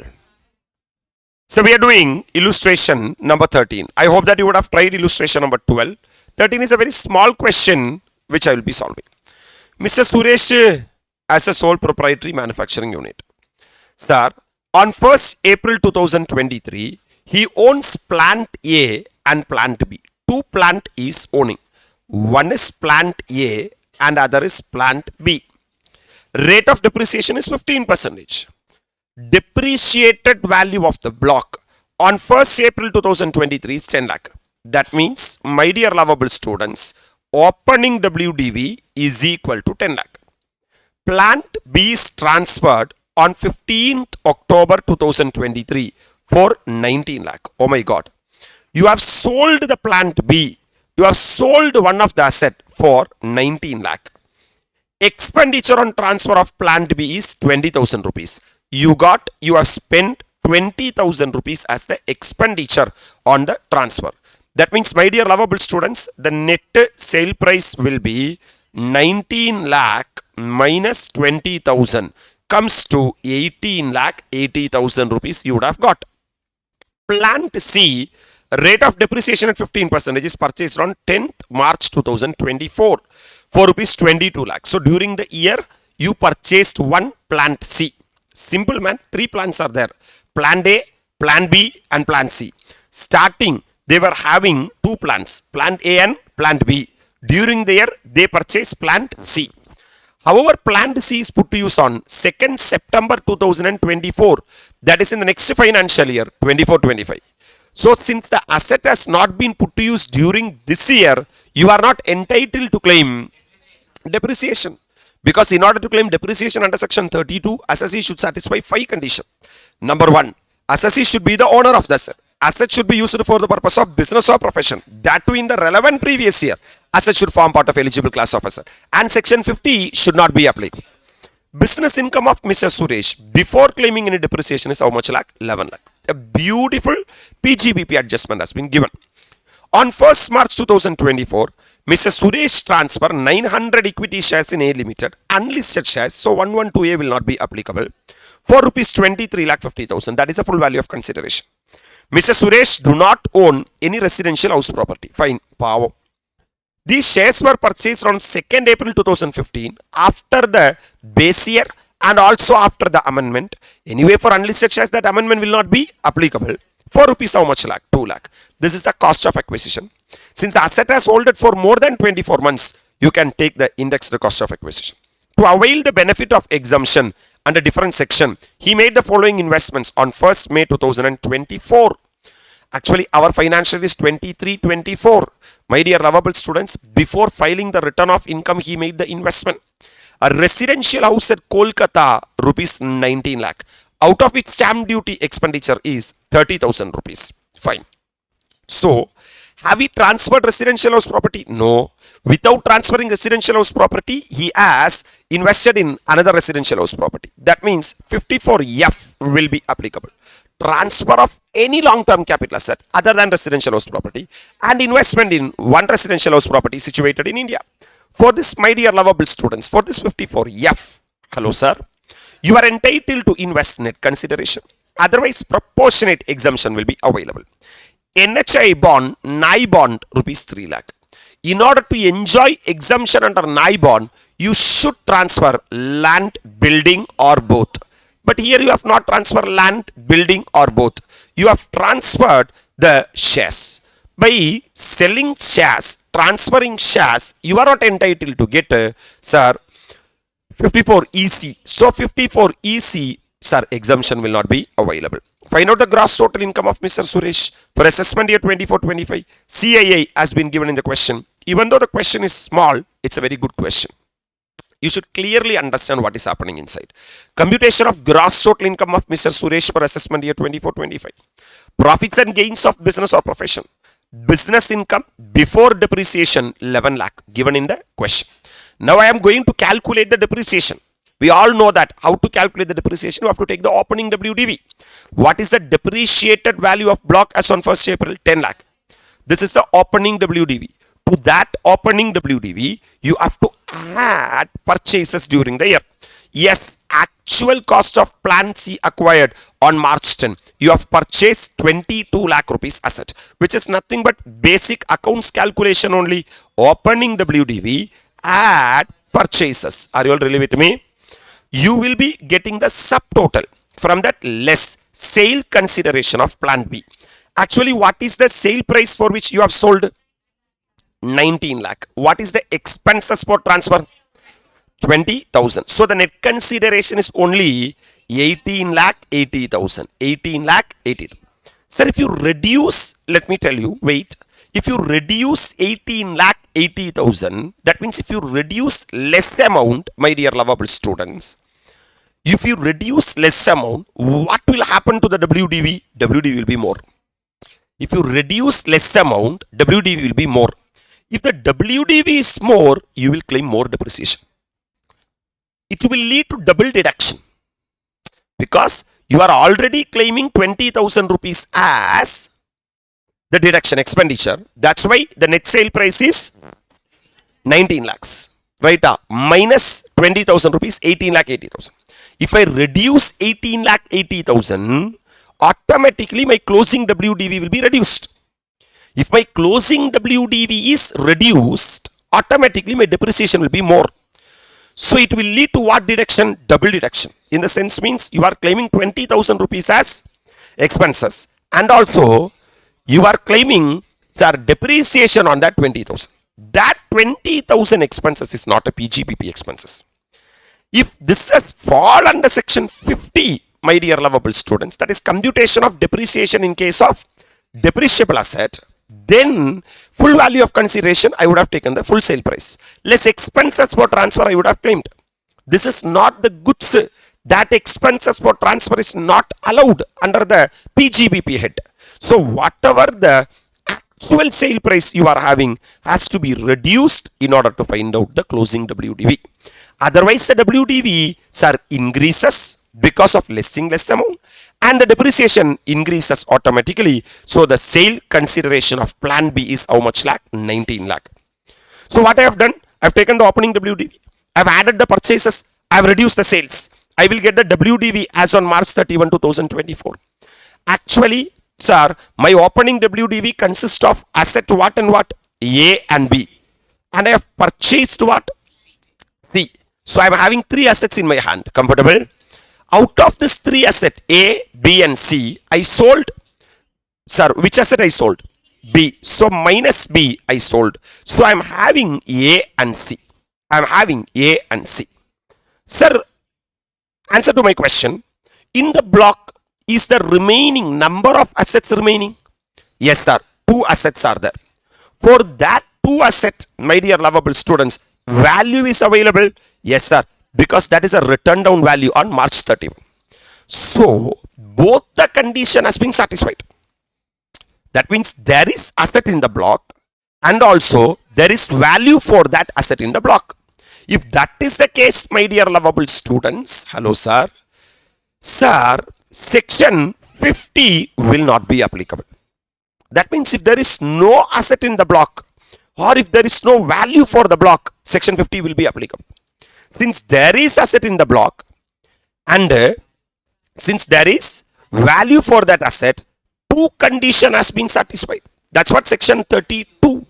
So we are doing illustration number 13. I hope that you would have tried illustration number 12. 13 is a very small question which I will be solving. Mr. Suresh as a sole proprietary manufacturing unit. Sir, on 1st April 2023, he owns plant A and plant B. Two plant is owning. One is plant A and other is plant B. Rate of depreciation is 15%. Depreciated value of the block on 1st April 2023 is 10 lakh. That means, my dear lovable students, opening WDV is equal to 10 lakh. Plant B is transferred on 15th October 2023 for 19 lakh. Oh my God. You have sold the plant B. You have sold one of the asset for 19 lakh. Expenditure on transfer of plant B is 20,000 rupees. You have spent 20,000 rupees as the expenditure on the transfer. That means, my dear lovable students, the net sale price will be 19 lakh minus 20,000 comes to 18 lakh 80,000 rupees you would have got. Plant C, rate of depreciation at 15% is purchased on 10th March 2024 for rupees 22 lakh. So during the year, you purchased one plant C. Simple man, three plants are there. Plant A, plant B and plant C. Starting, they were having two plants, plant A and plant B. During the year, they purchased plant C. However, plant C is put to use on 2nd September 2024. That is in the next financial year, 24-25. So, since the asset has not been put to use during this year, you are not entitled to claim depreciation. Because in order to claim depreciation under section 32, assessee should satisfy 5 conditions. Number 1, assessee should be the owner of the asset. Asset should be used for the purpose of business or profession. That too in the relevant previous year. Asset should form part of eligible class of asset. And section 50 should not be applicable. Business income of Mr. Suresh before claiming any depreciation is how much lakh? 11 lakh. A beautiful PGBP adjustment has been given. On 1st March 2024, Mr. Suresh transfer 900 equity shares in A Limited, unlisted shares, so 112A will not be applicable, for rupees 23 lakh 50,000. That is a full value of consideration. Mr. Suresh do not own any residential house property. Fine. Power. These shares were purchased on 2nd April 2015 after the base year and also after the amendment. Anyway, for unlisted shares, that amendment will not be applicable. For rupees how much lakh? 2 lakh. This is the cost of acquisition. Since the asset has holded for more than 24 months, you can take the indexed cost of acquisition. To avail the benefit of exemption under different section, he made the following investments on 1st May 2024. Actually, our financial is 23-24. My dear lovable students, before filing the return of income, he made the investment. A residential house at Kolkata, rupees 19 lakh. Out of its stamp duty expenditure is 30,000 rupees. Fine. So, have we transferred residential house property? No. Without transferring residential house property, he has invested in another residential house property. That means 54F will be applicable. Transfer of any long-term capital asset other than residential house property and investment in one residential house property situated in India. For this, my dear lovable students, for this 54F, hello sir, you are entitled to invest net consideration. Otherwise, proportionate exemption will be available. NHI bond, NI bond, rupees 3 lakh. In order to enjoy exemption under NI bond, you should transfer land, building or both. But here you have not transferred land, building or both. You have transferred the shares. By selling shares, transferring shares, you are not entitled to get, sir, 54EC. So 54EC, sir, exemption will not be available. Find out the gross total income of Mr. Suresh for assessment year 24-25. CII has been given in the question. Even though the question is small, it's a very good question. You should clearly understand what is happening inside. Computation of gross total income of Mr. Suresh for assessment year 24-25. Profits and gains of business or profession. Business income before depreciation 11 lakh given in the question. Now I am going to calculate the depreciation. We all know that how to calculate the depreciation. You have to take the opening WDV. What is the depreciated value of block as on 1st April? 10 lakh. This is the opening WDV. To that opening WDV, you have to add purchases during the year. Yes, actual cost of plant C acquired on March 10. You have purchased 22 lakh rupees asset, which is nothing but basic accounts calculation only. Opening WDV, add purchases. Are you all really with me? You will be getting the subtotal. From that, less sale consideration of plant B. Actually, what is the sale price for which you have sold? 19 lakh. What is the expenses for transfer? 20,000. So the net consideration is only 18 lakh 80,000. 18 lakh 80,000. Sir, if you reduce, let me tell you, wait. If you reduce 18 lakh 80,000, that means if you reduce less amount, my dear lovable students, if you reduce less amount, what will happen to the WDV? WDV will be more. If you reduce less amount, WDV will be more. If the WDV is more, you will claim more depreciation. It will lead to double deduction because you are already claiming 20,000 rupees as the deduction expenditure. That's why the net sale price is 19 lakhs. Right? Minus 20,000 rupees, 18 lakh 80,000. If I reduce 18 lakh 80,000, automatically my closing WDV will be reduced. If my closing WDV is reduced, automatically my depreciation will be more. So it will lead to what deduction? Double deduction. In the sense means you are claiming 20,000 rupees as expenses and also you are claiming depreciation on that 20,000. That 20,000 expenses is not a PGBP expenses. If this has fall under section 50, my dear lovable students, that is computation of depreciation in case of depreciable asset, then full value of consideration, I would have taken the full sale price. Less expenses for transfer, I would have claimed. This is not the goods. That expenses for transfer is not allowed under the PGBP head. So whatever the actual sale price you are having has to be reduced in order to find out the closing WDV. Otherwise, the WDV increases because of less amount and the depreciation increases automatically. So the sale consideration of plan B is how much lakh? 19 lakh. So what I have done, I have taken the opening WDV, I have added the purchases, I have reduced the sales. I will get the WDV as on March 31, 2024. Actually, sir, my opening WDV consists of asset what and what? A and B. And I have purchased what? C. So I am having three assets in my hand. Comfortable? Out of this three asset A, B and C, I sold, sir, which asset I sold? B. So minus B I sold. So I am having A and C. I am having A and C. Sir, answer to my question. In the block, is the remaining number of assets remaining? Yes, sir. Two assets are there. For that two asset, my dear lovable students, value is available. Yes, sir. Because that is a written down value on March 31. So, both the condition has been satisfied. That means there is asset in the block and also there is value for that asset in the block. If that is the case, my dear lovable students, hello sir, section 50 will not be applicable. That means if there is no asset in the block or if there is no value for the block, section 50 will be applicable. Since there is asset in the block and since there is value for that asset, two condition has been satisfied. That's what section 32.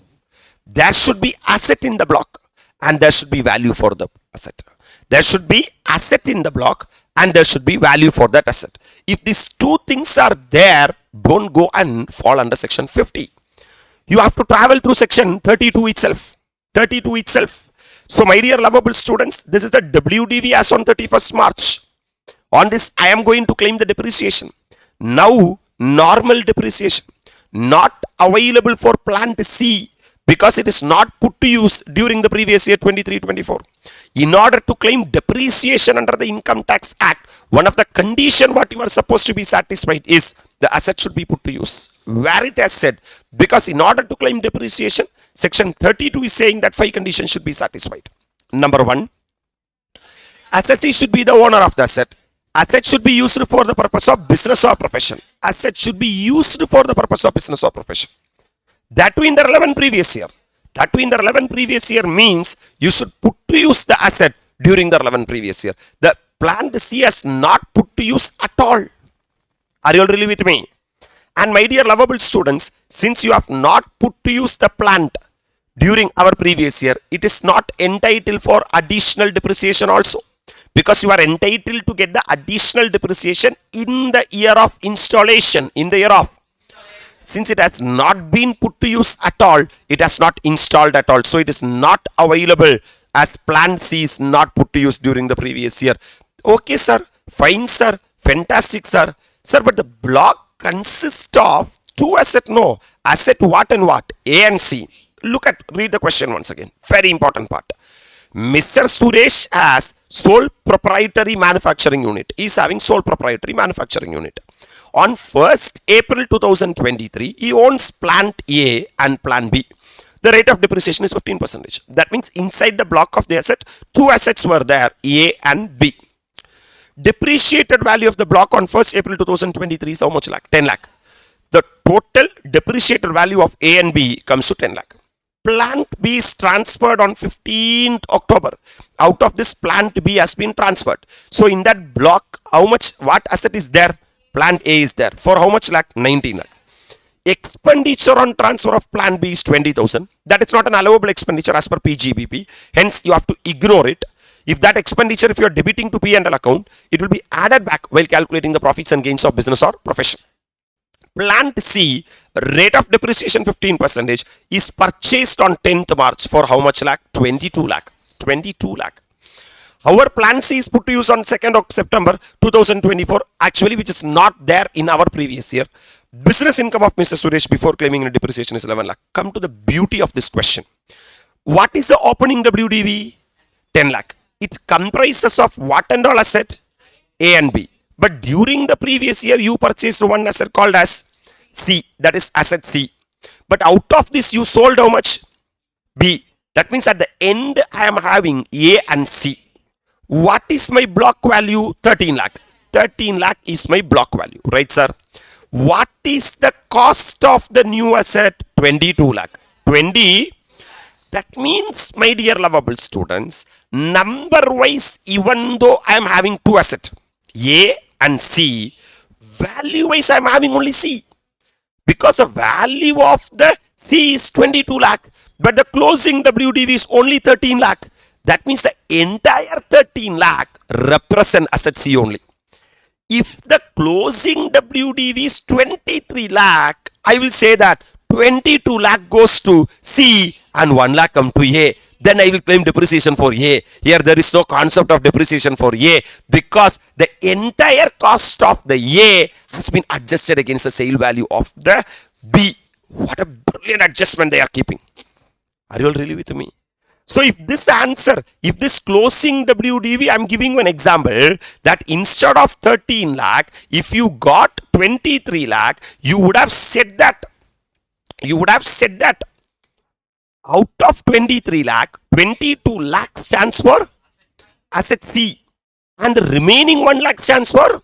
There should be asset in the block and there should be value for the asset. There should be asset in the block and there should be value for that asset. If these two things are there, don't go and fall under section 50. You have to travel through section 32 itself. 32 itself. So my dear lovable students, this is the WDV as on 31st March. On this, I am going to claim the depreciation. Now, normal depreciation, not available for plant C because it is not put to use during the previous year 23-24. In order to claim depreciation under the Income Tax Act, one of the condition what you are supposed to be satisfied is the asset should be put to use. Where it has said, because in order to claim depreciation, section 32 is saying that 5 conditions should be satisfied. Number 1, Assessee should be the owner of the asset. Asset should be used for the purpose of business or profession. Asset should be used for the purpose of business or profession. That too in the relevant previous year. That too in the relevant previous year means you should put to use the asset during the relevant previous year. The plant C has not put to use at all. Are you all really with me? And my dear lovable students, since you have not put to use the plant during our previous year, it is not entitled for additional depreciation also. Because you are entitled to get the additional depreciation in the year of installation, in the year of. Since it has not been put to use at all, it has not installed at all. So it is not available as plant C is not put to use during the previous year. Okay, sir. Fine, sir. Fantastic, sir. Sir, but the block consists of two assets. No. Asset what and what? A and C. Read the question once again. Very important part. Mr. Suresh has sole proprietary manufacturing unit. He is having sole proprietary manufacturing unit. On 1st April 2023, he owns plant A and plant B. The rate of depreciation is 15%. That means inside the block of the asset, two assets were there, A and B. Depreciated value of the block on 1st April 2023 is how much lakh? 10 lakh. The total depreciated value of A and B comes to 10 lakh. Plant B is transferred on 15th October. Out of this, plant B has been transferred. So in that block, what asset is there? Plant A is there. For how much lakh? 19 lakh. Expenditure on transfer of plant B is 20,000. That is not an allowable expenditure as per PGBP. Hence, you have to ignore it. If that expenditure, if you are debiting to P&L account, it will be added back while calculating the profits and gains of business or profession. Plant C, rate of depreciation 15%, is purchased on 10th March for how much lakh? 22 lakh. 22 lakh. Our plant C is put to use on 2nd of September 2024, actually which is not there in our previous year. Business income of Mr. Suresh before claiming a depreciation is 11 lakh. Come to the beauty of this question. What is the opening WDV? 10 lakh. It comprises of what and all asset? A and B. But during the previous year, you purchased one asset called as C, that is asset C. But out of this, you sold how much? B. That means at the end, I am having A and C. What is my block value? 13 lakh. 13 lakh is my block value, right, sir? What is the cost of the new asset? 22 lakh. 20. That means, my dear lovable students, number-wise, even though I am having two assets, A and C, value-wise, I am having only C. Because the value of the C is 22 lakh, but the closing WDV is only 13 lakh. That means the entire 13 lakh represent asset C only. If the closing WDV is 23 lakh, I will say that 22 lakh goes to C and 1 lakh come to A. Then I will claim depreciation for A. Here there is no concept of depreciation for A because the entire cost of the A has been adjusted against the sale value of the B. What a brilliant adjustment they are keeping. Are you all really with me? So if this answer, if this closing WDV, I am giving you an example that instead of 13 lakh, if you got 23 lakh, you would have said that out of 23 lakh, 22 lakh stands for asset C and the remaining 1 lakh stands for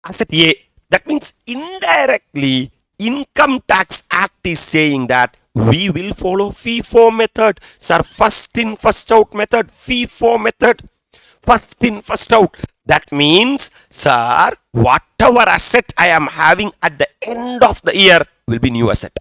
asset A. That means indirectly, Income Tax Act is saying that we will follow FIFO method. Sir, first in, first out method, FIFO method. First in, first out. That means, sir, whatever asset I am having at the end of the year will be new asset.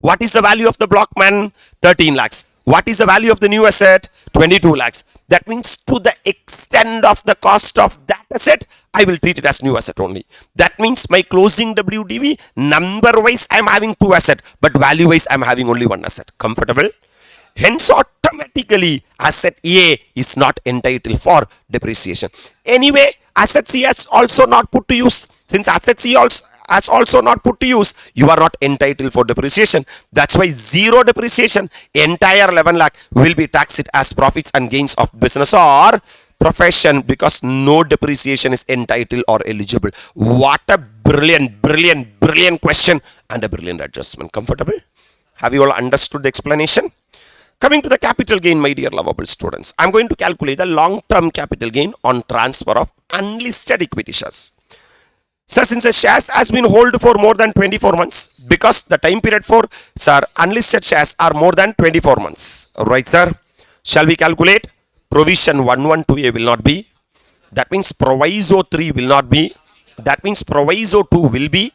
What is the value of the block, man? 13 lakhs. What is the value of the new asset? 22 lakhs. That means to the extent of the cost of that asset, I will treat it as new asset only. That means my closing WDV, number-wise, I am having two assets, but value-wise, I am having only one asset. Comfortable? Hence, automatically, asset A is not entitled for depreciation. Anyway, asset C has also not put to use. Since asset C has also not put to use, you are not entitled for depreciation. That's why zero depreciation, entire 11 lakh will be taxed as profits and gains of business or profession because no depreciation is entitled or eligible. What a brilliant question and a brilliant adjustment. Comfortable? Have you all understood the explanation? Coming to the capital gain, my dear lovable students, I'm going to calculate the long-term capital gain on transfer of unlisted equity shares. Sir, since the shares has been held for more than 24 months, because the time period for, sir, unlisted shares are more than 24 months. Right, sir? Shall we calculate? Provision 112A will not be. That means proviso 3 will not be. That means proviso 2 will be.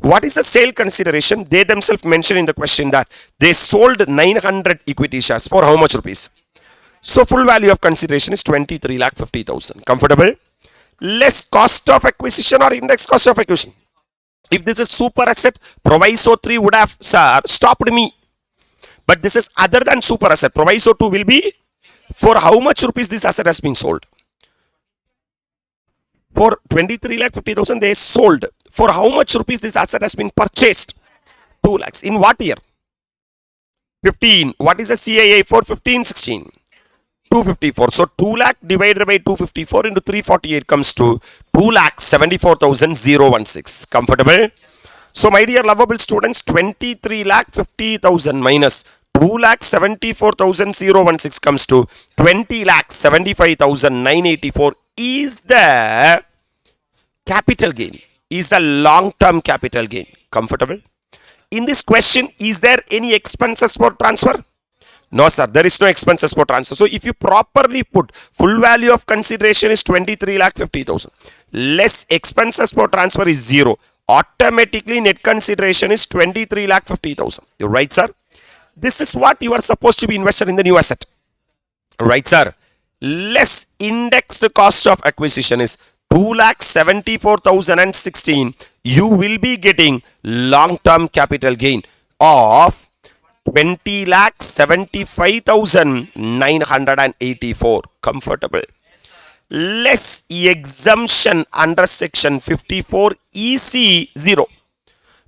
What is the sale consideration? They themselves mention in the question that they sold 900 equity shares for how much rupees? So full value of consideration is 23,50,000. Comfortable? Less cost of acquisition or index cost of acquisition. If this is super asset, proviso 3 would have, sir, stopped me. But this is other than super asset. Proviso 2 will be for how much rupees this asset has been sold. For 23,50,000 they sold. For how much rupees this asset has been purchased? 2 lakhs. In what year? 15. What is the CII for 15, 16? 254. So 2 lakh divided by 254 into 348 comes to 2,74,016. Comfortable? So my dear lovable students, 23,50,000 minus 2,74,016 comes to 20,75,984 is the capital gain. Is the long-term capital gain. Comfortable? In this question, is there any expenses for transfer? No, sir. There is no expenses for transfer. So, if you properly put full value of consideration is 23,50,000. Less expenses for transfer is 0. Automatically, net consideration is 23,50,000. You right, sir? This is what you are supposed to be invested in the new asset. Right, sir? Less indexed cost of acquisition is 2,74,016. You will be getting long-term capital gain of 20,75,984. Comfortable. Less exemption under section 54 EC 0.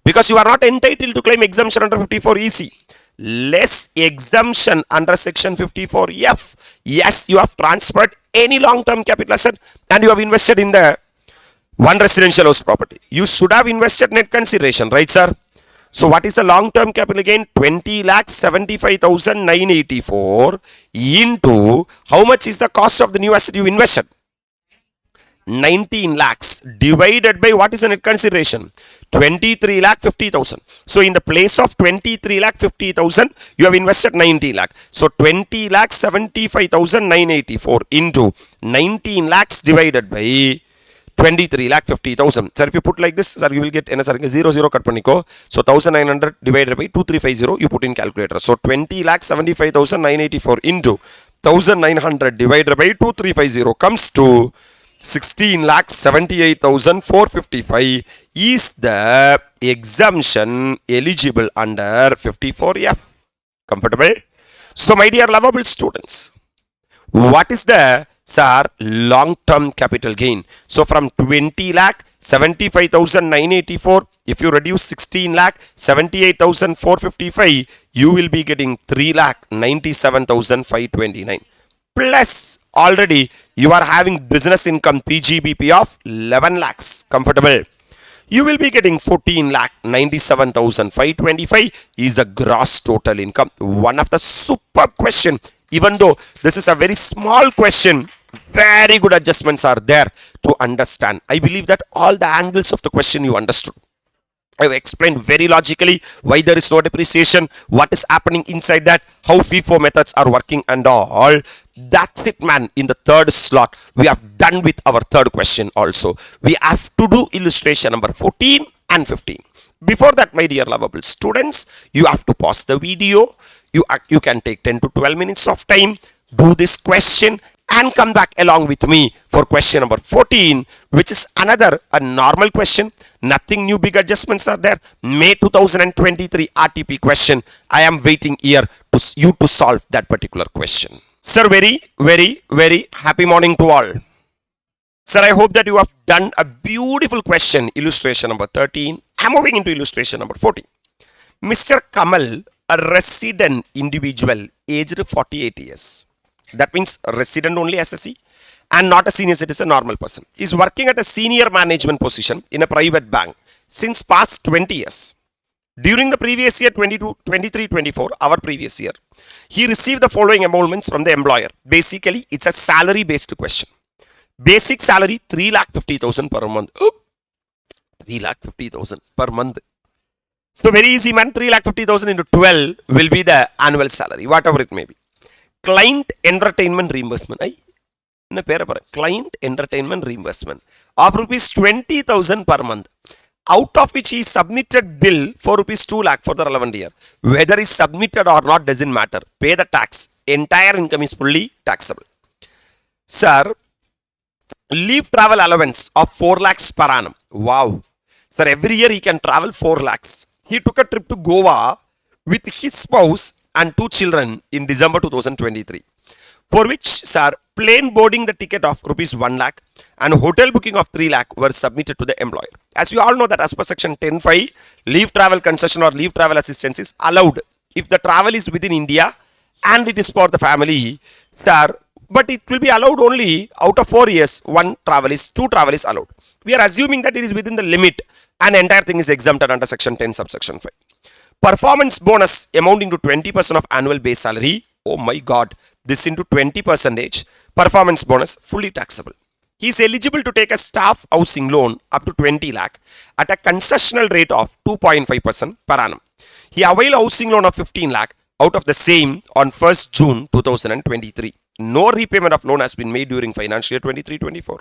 Because you are not entitled to claim exemption under 54 EC. Less exemption under section 54 F. Yes, you have transferred any long-term capital asset and you have invested in the one residential house property. You should have invested net consideration, right, sir? So what is the long-term capital gain? 20,75,984 into how much is the cost of the new asset you invested? 19 lakhs divided by what is the net consideration? 23,50,000. So in the place of 23,50,000, you have invested 90 lakh. So 20,75,984 into 19 lakhs divided by 23,50,000. Sir, if you put like this, sir, you will get 0 cut paniko. So 1900 divided by 2350, you put in calculator. So 20,75,984 into 1900 divided by 2350 comes to 16,78,455 is the exemption eligible under 54F. Comfortable? So my dear lovable students, what is the, sir, long-term capital gain? So from 20 lakh 75,984, if you reduce 16 lakh 78,455, you will be getting 3 lakh 97,529. Plus already you are having business income PGBP of 11 lakhs. Comfortable? You will be getting 14 lakh 97,525 is the gross total income. One of the superb question. Even though this is a very small question, very good adjustments are there to understand. I believe that all the angles of the question you understood. I have explained very logically why there is no depreciation, what is happening inside that, how FIFO methods are working and all. That's it, man. In the third slot, we have done with our third question also. We have to do illustration number 14 and 15. Before that, my dear lovable students, you have to pause the video. You can take 10 to 12 minutes of time, do this question and come back along with me for question number 14, which is another a normal question. Nothing new, big adjustments are there. May 2023 RTP question. I am waiting here to you to solve that particular question. Sir, very, very, very happy morning to all. Sir, I hope that you have done a beautiful question, illustration number 13. I am moving into illustration number 14. Mr. Kamal, a resident individual aged 48 years. That means resident only SSC and not a senior citizen, normal person. Is working at a senior management position in a private bank since past 20 years. During the previous year 22, 23, 24, our previous year, he received the following emoluments from the employer. Basically, it's a salary based question. Basic salary 3,50,000 per month. 3,50,000 per month. So very easy, man. 3,50,000 into 12 will be the annual salary, whatever it may be. Client entertainment reimbursement. Client entertainment reimbursement of rupees 20,000 per month, out of which he submitted bill for rupees 2 lakh for the relevant year. Whether is submitted or not doesn't matter. Pay the tax. Entire income is fully taxable. Sir, leave travel allowance of 4 lakhs per annum. Wow. Sir, every year he can travel 4 lakhs. He took a trip to Goa with his spouse and 2 children in December 2023. For which, sir, plane boarding the ticket of rupees 1 lakh and hotel booking of 3 lakh were submitted to the employer. As you all know that as per section 10.5, leave travel concession or leave travel assistance is allowed if the travel is within India and it is for the family, sir, but it will be allowed only out of 4 years, 2 travel is allowed. We are assuming that it is within the limit and entire thing is exempted under section 10 subsection 5. Performance bonus amounting to 20% of annual base salary. Oh my God, this into 20%, performance bonus fully taxable. He is eligible to take a staff housing loan up to 20 lakh at a concessional rate of 2.5% per annum. He availed housing loan of 15 lakh out of the same on 1st June 2023. No repayment of loan has been made during financial year 23-24.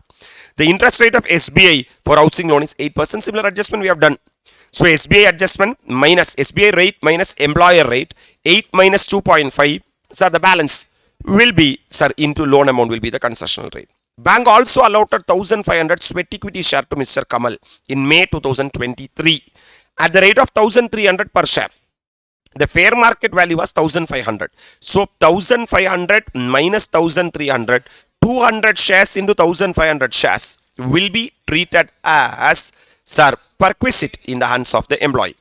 The interest rate of SBI for housing loan is 8%. Similar adjustment we have done. So SBI adjustment minus SBI rate minus employer rate, 8 minus 2.5. Sir, the balance will be, sir, into loan amount will be the concessional rate. Bank also allotted 1,500 sweat equity share to Mr. Kamal in May 2023 at the rate of 1,300 per share. The fair market value was 1,500. So 1,500 minus 1,300, 200 shares into 1,500 shares will be treated as, sir, perquisite in the hands of the employee.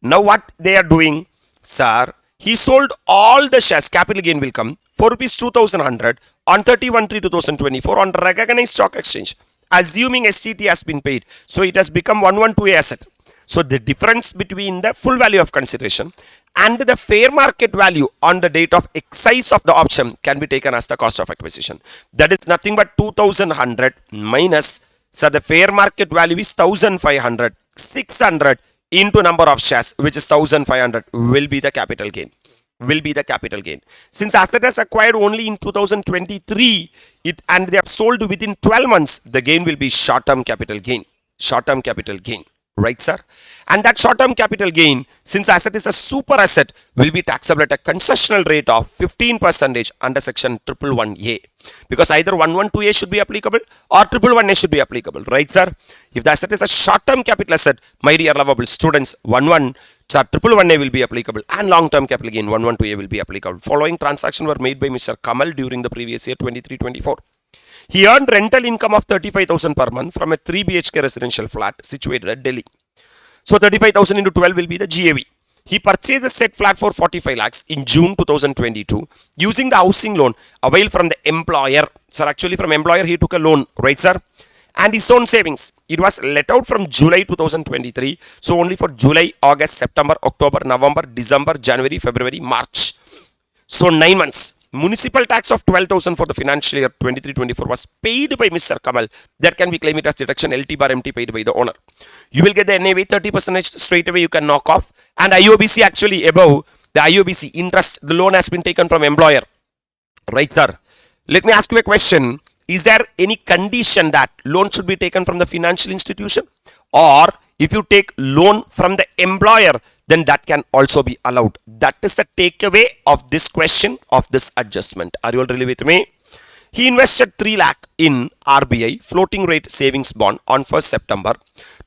Now what they are doing, sir, he sold all the shares, capital gain will come, for rupees 2,100 on 31/3/2024 on recognized stock exchange. Assuming STT has been paid, so it has become 112A asset. So the difference between the full value of consideration and the fair market value on the date of exercise of the option can be taken as the cost of acquisition. That is nothing but 2,100 minus, so the fair market value is 1,500, 600 into number of shares, which is 1,500, will be the capital gain. Since asset is acquired only in 2023 and they are sold within 12 months, the gain will be short-term capital gain. Right, sir? And that short-term capital gain, since asset is a super asset, will be taxable at a concessional rate of 15% under section 111A. Because either 112A should be applicable or 111A should be applicable. Right, sir? If the asset is a short-term capital asset, my dear lovable students, 111A will be applicable and long-term capital gain 112A will be applicable. Following transactions were made by Mr. Kamal during the previous year 23-24. He earned rental income of 35,000 per month from a 3 BHK residential flat situated at Delhi. So 35,000 into 12 will be the GAV. He purchased the said flat for 45 lakhs in June 2022 using the housing loan availed from the employer. Sir, actually from employer he took a loan, right, sir? And his own savings. It was let out from July 2023. So only for July, August, September, October, November, December, January, February, March. So 9 months. Municipal tax of 12,000 for the financial year 23-24 was paid by Mr. Kamal. That can be claimed as deduction LT bar MT paid by the owner. You will get the NAV 30% straight away you can knock off. And IOBC actually above the IOBC interest, the loan has been taken from employer. Right, sir? Let me ask you a question. Is there any condition that loan should be taken from the financial institution? Or if you take loan from the employer, then that can also be allowed. That is the takeaway of this question, of this adjustment. Are you all really with me? He invested 3 lakh in RBI floating rate savings bond on 1st September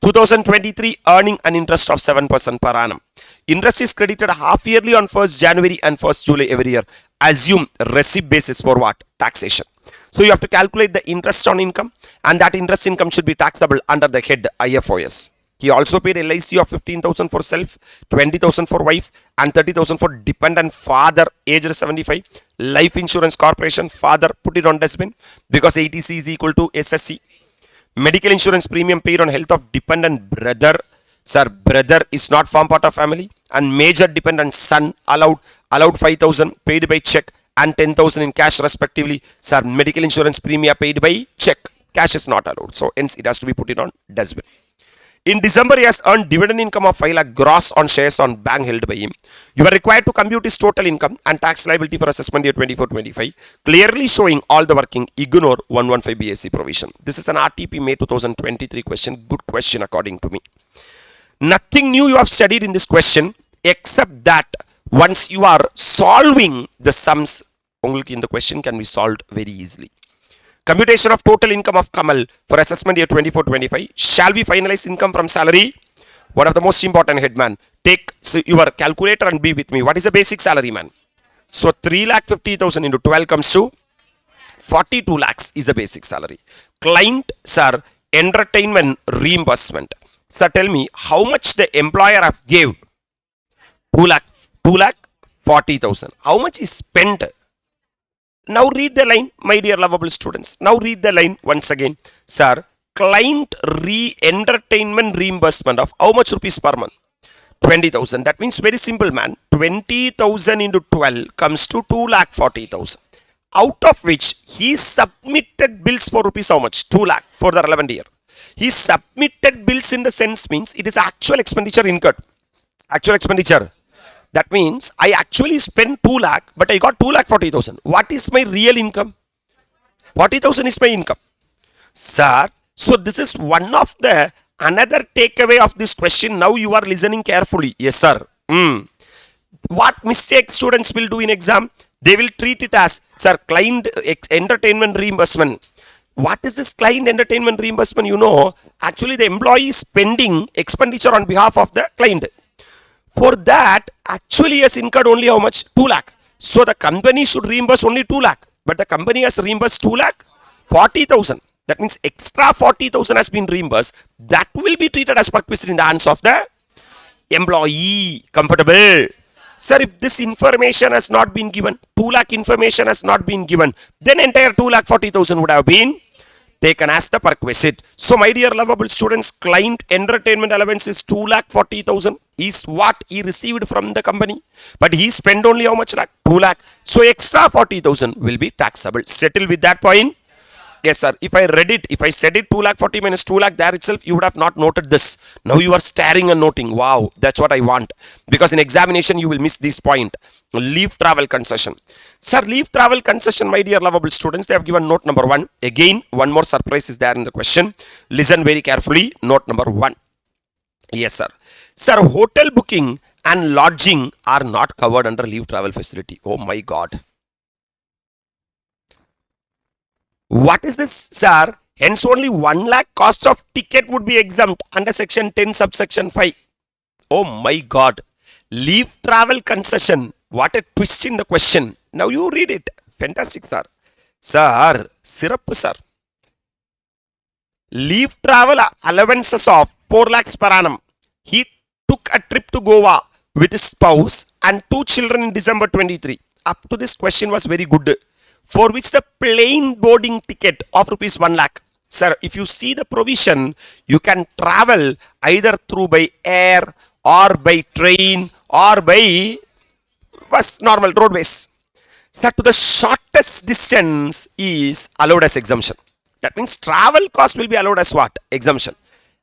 2023, earning an interest of 7% per annum. Interest is credited half yearly on 1st January and 1st July every year. Assume receipt basis for what? Taxation. So you have to calculate the interest on income, and that interest income should be taxable under the head IFOS. He also paid LIC of 15,000 for self, 20,000 for wife, and 30,000 for dependent father aged 75. Life Insurance Corporation, father, put it on dustbin because ATC is equal to SSC. Medical insurance premium paid on health of dependent brother. Sir, brother is not form part of family and major dependent son allowed 5,000 paid by check and 10,000 in cash respectively. Sir, medical insurance premium paid by check. Cash is not allowed. So hence it has to be put in on dustbin. In December, he has earned dividend income of 5 lakh gross on shares on bank held by him. You are required to compute his total income and tax liability for assessment year 24-25, clearly showing all the working. Ignore 115 BSc provision. This is an RTP May 2023 question. Good question according to me. Nothing new you have studied in this question except that once you are solving the sums, in the question can be solved very easily. Computation of total income of Kamal for assessment year 24-25. Shall we finalize income from salary? One of the most important, headman. Take your calculator and be with me. What is the basic salary, man? So 3,50,000 into 12 comes to 42 lakhs is the basic salary. Client, sir, entertainment reimbursement. Sir, tell me how much the employer have gave? 2 lakh 40,000. How much is spent? Now read the line, my dear lovable students. Now read the line once again. Sir, client entertainment reimbursement of how much rupees per month? 20,000. That means very simple, man. 20,000 into 12 comes to 2,40,000. Out of which he submitted bills for rupees how much? 2 lakh for the relevant year. He submitted bills in the sense means it is actual expenditure incurred. Actual expenditure. That means I actually spent 2 lakh, but I got 2,40,000. What is my real income? 40,000 is my income. Sir, so this is one of the another takeaway of this question. Now you are listening carefully. Yes, sir. What mistake students will do in exam? They will treat it as, sir, client entertainment reimbursement. What is this client entertainment reimbursement? You know, actually the employee is spending expenditure on behalf of the client. For that, actually has incurred only how much? 2 lakh. So the company should reimburse only 2 lakh. But the company has reimbursed 2 lakh 40,000. That means extra 40,000 has been reimbursed. That will be treated as perquisite in the hands of the employee. Comfortable? Sir, if this information has not been given, 2 lakh information has not been given, then entire 2,40,000 would have been taken as the perquisite. So my dear lovable students, client entertainment allowance is 2,40,000 is what he received from the company. But he spent only how much lakh? 2 lakh. So extra 40,000 will be taxable. Settle with that point? Yes, sir. If I read it, if I said it 2,40,000 minus 2 lakh there itself, you would have not noted this. Now you are staring and noting. Wow, that's what I want. Because in examination, you will miss this point. Leave travel concession. Sir, leave travel concession, my dear lovable students. They have given note number 1. Again, one more surprise is there in the question. Listen very carefully. Note number 1. Yes, sir. Sir, hotel booking and lodging are not covered under leave travel facility. Oh my God. What is this, sir? Hence only 1 lakh cost of ticket would be exempt under section 10 subsection 5. Oh my God. Leave travel concession. What a twist in the question. Now you read it. Fantastic, sir. Sir, syrup, sir. Leave travel allowances of 4 lakhs per annum. He took a trip to Goa with his spouse and 2 children in December 23. Up to this question was very good. For which the plain boarding ticket of rupees 1 lakh. Sir, if you see the provision, you can travel either through by air or by train or by bus, normal roadways. Sir, to the shortest distance is allowed as exemption. That means travel cost will be allowed as what? Exemption.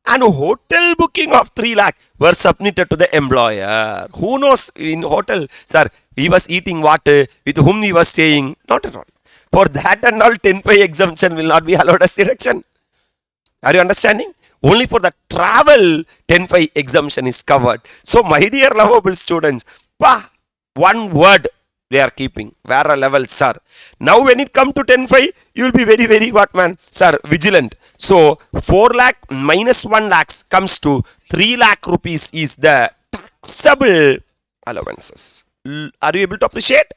And hotel booking of 3 lakh were submitted to the employer. Who knows in hotel, sir, he was eating what, with whom he was staying? Not at all. For that and all, 10-5 exemption will not be allowed as deduction. Are you understanding? Only for the travel, 10-5 exemption is covered. So, my dear lovable students, one word they are keeping. Where level, sir. Now, when it comes to 10-5, you will be very, very what, man? Sir, vigilant. So, 4 lakh minus 1 lakhs comes to 3 lakh rupees is the taxable allowances. Are you able to appreciate?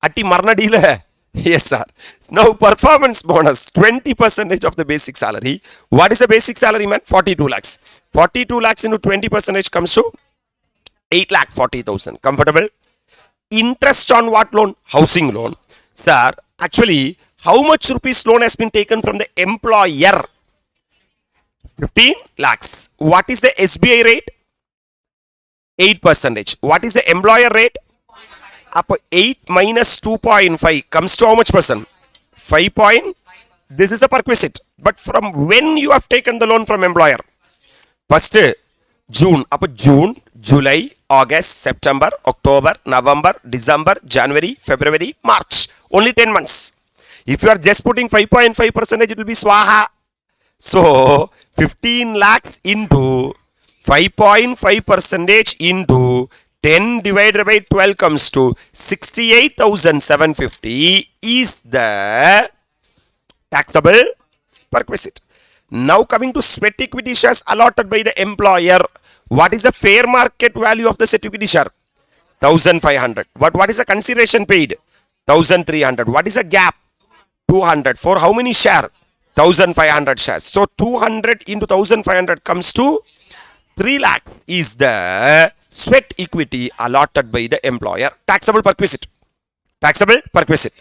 Atti marna deal hai. Yes, sir. Now, performance bonus, 20% of the basic salary. What is the basic salary, man? 42 lakhs. 42 lakhs into 20% comes to 8,40,000. Comfortable? Interest on what loan? Housing loan. Sir, actually, how much rupees loan has been taken from the employer? 15 lakhs. What is the SBI rate? 8%. What is the employer rate? Up 8 minus 2.5 comes to how much percent? 5 point. This is a perquisite. But from when you have taken the loan from employer? First June. Up June, July, August, September, October, November, December, January, February, March. Only 10 months. If you are just putting 5.5%, it will be swaha. So 15 lakhs into 5.5% into 10 divided by 12 comes to 68,750 is the taxable perquisite. Now coming to sweat equity shares allotted by the employer. What is the fair market value of the sweat equity share? 1,500. But what is the consideration paid? 1,300. What is the gap? 200. For how many share? 1,500 shares. So 200 into 1,500 comes to 3 lakhs is the sweat equity allotted by the employer. Taxable perquisite. Taxable perquisite.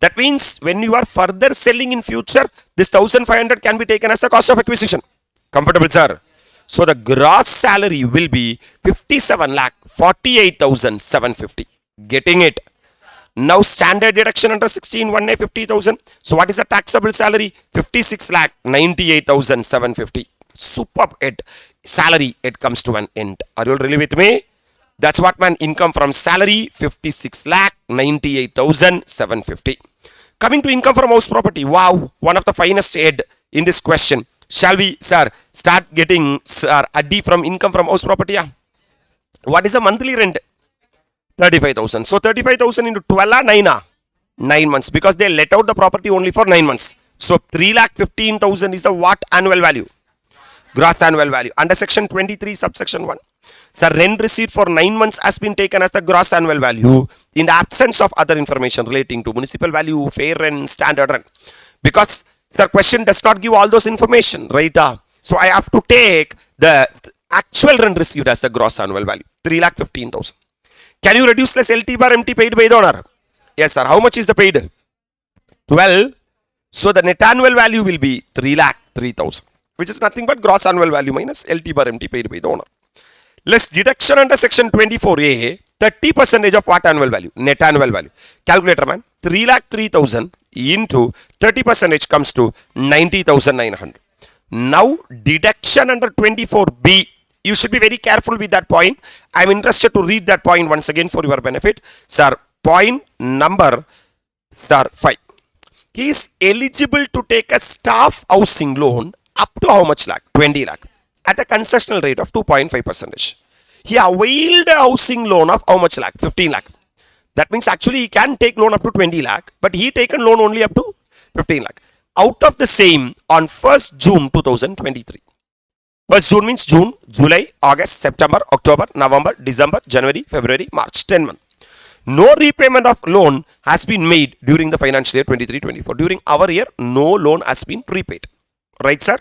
That means when you are further selling in future, this 1,500 can be taken as the cost of acquisition. Comfortable, sir? So the gross salary will be 57,48,750. Getting it? Now standard deduction under 16(1)(a) 50,000. So what is the taxable salary? 56,98,750. Superb it. Salary, it comes to an end. Are you all really with me? That's what man income from salary 56,98,750. Coming to income from house property. Wow, one of the finest head in this question. Shall we, sir, start getting addi from income from house property? Yeah? What is the monthly rent? 35,000. So 35,000 into 12 or 9 9 months, because they let out the property only for 9 months. So 3,15,000 is the what annual value? Gross annual value. Under section 23 subsection 1. So rent received for 9 months has been taken as the gross annual value in the absence of other information relating to municipal value, fair rent, standard rent. Because the question does not give all those information, right? So I have to take the actual rent received as the gross annual value. 3,15,000. Can you reduce less LT bar MT paid by the owner? Yes, sir. How much is the paid? 12. So the net annual value will be 3,03,000, which is nothing but gross annual value minus LT bar MT paid by the owner. Less deduction under section 24A, 30% of what annual value? Net annual value. Calculator man. 3,03,000 into 30% comes to 90,900. Now deduction under 24B. You should be very careful with that point. I am interested to read that point once again for your benefit. Sir, point number 5. He is eligible to take a staff housing loan up to how much lakh? 20 lakh. At a concessional rate of 2.5%. He availed a housing loan of how much lakh? 15 lakh. That means actually he can take loan up to 20 lakh, but he taken loan only up to 15 lakh. Out of the same on 1st June 2023. 1st June means June, July, August, September, October, November, December, January, February, March. 10 months. No repayment of loan has been made during the financial year 23-24. During our year, no loan has been repaid. Right, sir?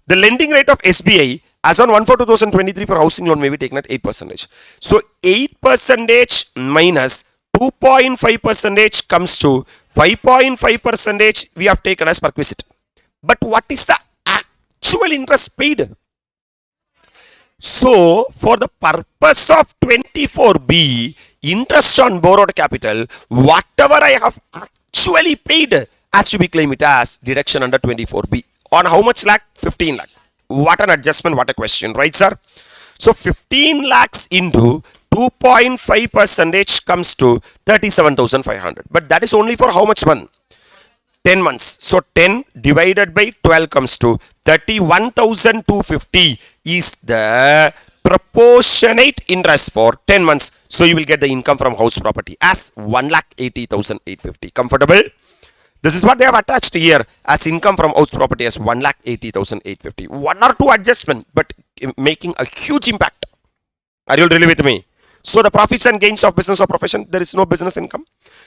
The lending rate of SBI as on 1/4/2023 for housing loan may be taken at 8%. So 8% minus 2.5% comes to 5.5% we have taken as perquisite. But what is the actual interest paid? So for the purpose of 24B, interest on borrowed capital, whatever I have actually paid has to be claimed as deduction under 24B. On how much lakh? 15 lakh. What an adjustment, what a question, right, sir? So 15 lakhs into 2.5% comes to 37,500. But that is only for how much month? 10 months. So 10 divided by 12 comes to 31,250 is the proportionate interest for 10 months. So you will get the income from house property as 1,80,850. Comfortable? This is what they have attached here as income from house property as 1,80,850. 1 or 2 adjustment, but making a huge impact. Are you really with me? So the profits and gains of business or profession, there is no business income.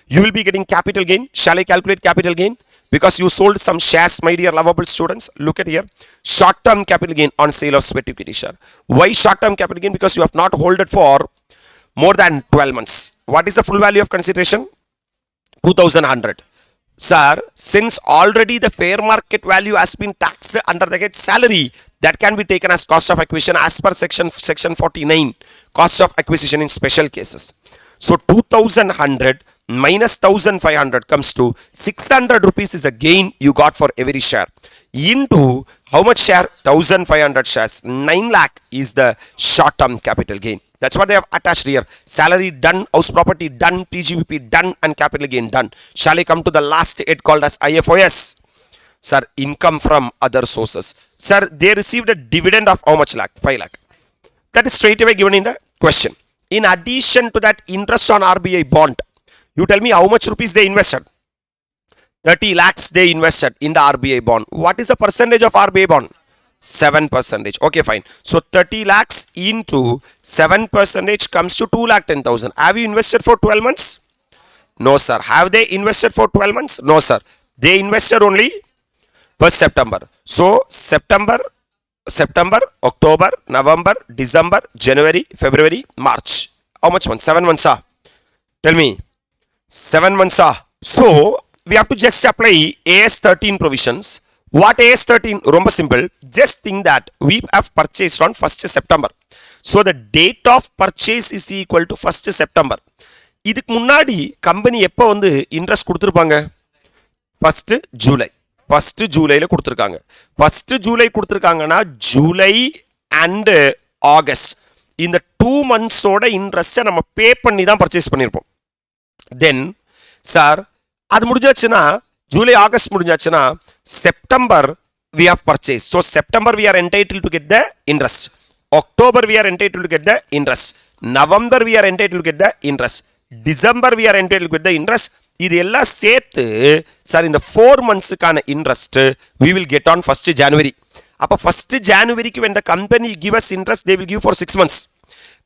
You will be getting capital gain. Shall I calculate capital gain? Because you sold some shares, my dear lovable students. Look at here. Short-term capital gain on sale of sweat equity share. Why short-term capital gain? Because you have not held it for more than 12 months. What is the full value of consideration? 2,100. Sir, since already the fair market value has been taxed under the head salary, that can be taken as cost of acquisition as per section 49, cost of acquisition in special cases. So 2100 minus 1500 comes to 600 rupees is a gain you got for every share, into how much share? 1500 shares. 9 lakh is the short term capital gain. That's what they have attached here. Salary done, house property done, PGBP done, and capital gain done. Shall I come to the last head called as IFOS? Sir, income from other sources. Sir, they received a dividend of how much lakh? 5 lakh. That is straight away given in the question. In addition to that, interest on RBI bond. You tell me how much rupees they invested? 30 lakhs they invested in the RBI bond. What is the percentage of RBI bond? 7%. Okay, fine. So 30 lakhs into 7% comes to 2,10,000. Have you invested for 12 months? No, sir. Have they invested for 12 months? No, sir. They invested only for September. So September, October, November, December, January, February, March. How much months? 7 months, sir. Tell me. 7 months, sir. So we have to just apply AS 13 provisions. What AS 13? Romba simple. Just think that we have purchased on 1st September. So the date of purchase is equal to 1st September. இதுக்கு முன்னாடி company எப்போ வந்து interest கொடுத்துருப்பாங்க? 1st July. 1st ஜூலையில் கொடுத்துருக்காங்க. 1st July கொடுத்துருக்காங்கன்னா July and August இந்த 2 monthsோட இன்ட்ரெஸ்ட்டை நம்ம பே பண்ணி தான் பர்ச்சேஸ் பண்ணியிருப்போம். தென் சார் அது முடிஞ்சாச்சுன்னா ஜூலை ஆகஸ்ட் முடிஞ்சாச்சுன்னா September we have purchased. So September we are entitled to get the interest. October we are entitled to get the interest. November we are entitled to get the interest. December we are entitled to get the interest. இது எல்லாம் சேர்த்து sir இந்த 4 monthsக்கான interest we will get on 1st January. அப்போ 1st Januaryக்கு when the company give us interest they will give for 6 months.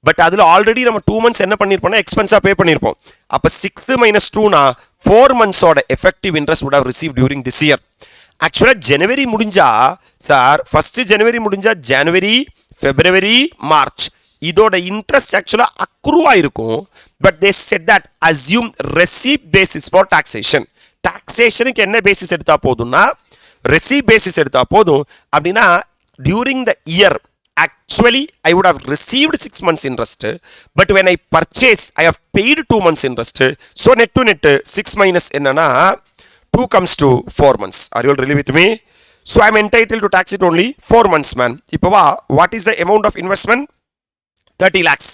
But அதில் already நம்ம 2 months என்ன பண்ணியிருப்போம்னா எக்ஸ்பென்ஸாக பே பண்ணியிருப்போம். அப்போ 6 minus 2னா 4 monthsோட effective interest would have received during this year. ஆக்சுவலாக ஜனவரி முடிஞ்சா சார் 1st January முடிஞ்சா ஜனவரி, February, March இதோட இன்ட்ரெஸ்ட் ஆக்சுவலாக அக்ரூவாக இருக்கும். But they said that assume receipt basis for taxation. டாக்ஸேஷனுக்கு என்ன பேசிஸ் எடுத்தால் போதும்னா ரெசிப்ட் பேசிஸ் எடுத்தால் போதும். அப்படின்னா during the year actually I would have received 6 months interest, but when I purchase I have paid 2 months interest. So net to net 6 minus enna 2 comes to 4 months. Are you all really with me? So I am entitled to tax it only 4 months, man. Ipo what is the amount of investment? 30 lakhs.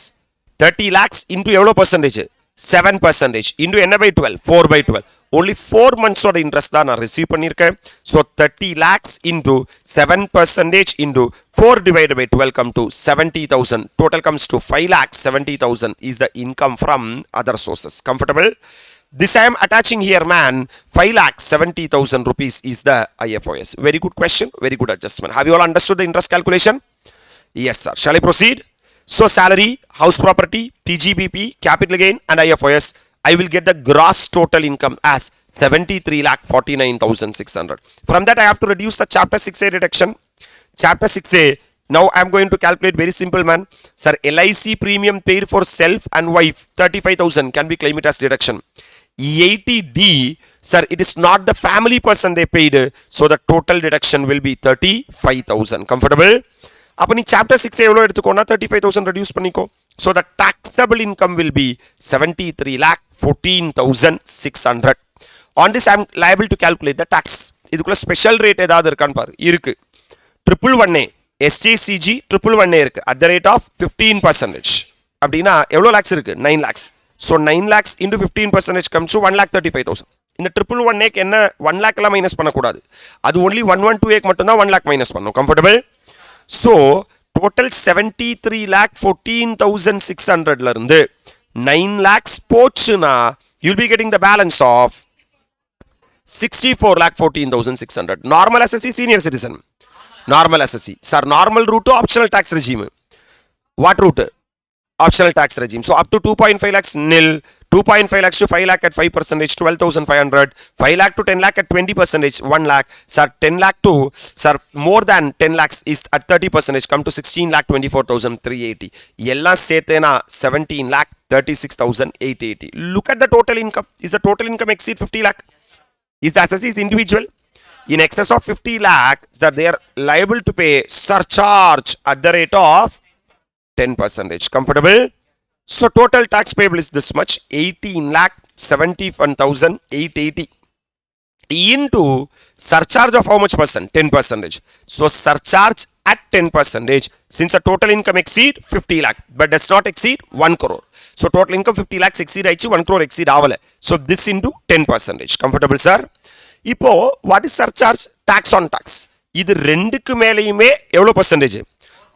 30 lakhs into எவ்வளோ percentage? 7% into என்ன by 12? 4 by 12. Only 4 months ஓட interest தான் நான் receive பண்ணியிருக்கேன். So 30 lakhs into 7% into 4 divided by 12 come to 70,000. Total comes to 5,70,000 is the income from other sources. Comfortable? This I am attaching here, man. 5,70,000 rupees is the IFOS. Very good question. Very good adjustment. Have you all understood the interest calculation? Yes, sir. Shall I proceed? So salary, house property, PGBP, capital gain and IFOS. I will get the gross total income as 73,49,600. From that I have to reduce the chapter 6A deduction. Chapter 6A. Now I am going to calculate very simple, man. Sir, LIC premium paid for self and wife 35,000 can be claimed as deduction. 80D, sir, it is not the family person they paid, so the total deduction will be 35,000. Comfortable? அப்போ நீ chapter 6 எவ்வளோ எடுத்துக்கோனா 35,000 reduce பண்ணிக்கோ. So the taxable income will be 73,14,600. On this I am liable to calculate the tax. இதுக்குள்ள special rate ஏதாவது இருக்கான்னு பாரு. இருக்கு. 111A SJCG 111A இருக்கு அட் த ரேட் ஆஃப் 15%. அப்படின்னா எவ்வளோ லேக்ஸ் இருக்கு? 9 lakhs. So 9 lakhs into 15% comes to 1,35,000. இந்த 111A என்ன 1 lakh எல்லாம் மைனஸ் பண்ணக்கூடாது. அது ஒன்லி 112A மட்டும்தான் 1 lakh மைனஸ் பண்ணும். கம்ஃபர்டபிள்? So total 73,14,600 ல இருந்து 9 lakhs போச்சுனா you'll be getting the balance of 64,14,600. Normal SSC, senior citizen. Normal SSC. Sir, normal route to optional tax regime. What route? Optional tax regime. So up to 2.5 lakhs nil. 2.5 lakhs to 5 lakh at 5%, 12,500. 5 lakh to 10 lakh at 20%, 1 lakh. Sir, 10 lakh to, sir, more than 10 lakhs is at 30%, come to 16 lakh 24,380. Yella setena 17 lakh 36,880. Look at the total income. Is the total income exceed 50 lakh? Is the assessee is individual? in excess of 50 lakh that they are liable to pay surcharge at the rate of 10%. Comfortable? So total tax payable is this much, 18 lakh 71,880 into surcharge of how much percent? 10%. So surcharge at 10%, since the total income exceed 50 lakh but does not exceed 1 crore. So total income 50 lakhs exceed 1 crore exceed avale. So this into 10%. Comfortable, sir? இப்போ what is surcharge? Tax on tax. இது ரெண்டுக்கு மேலேயுமே எவ்வளவு percentage?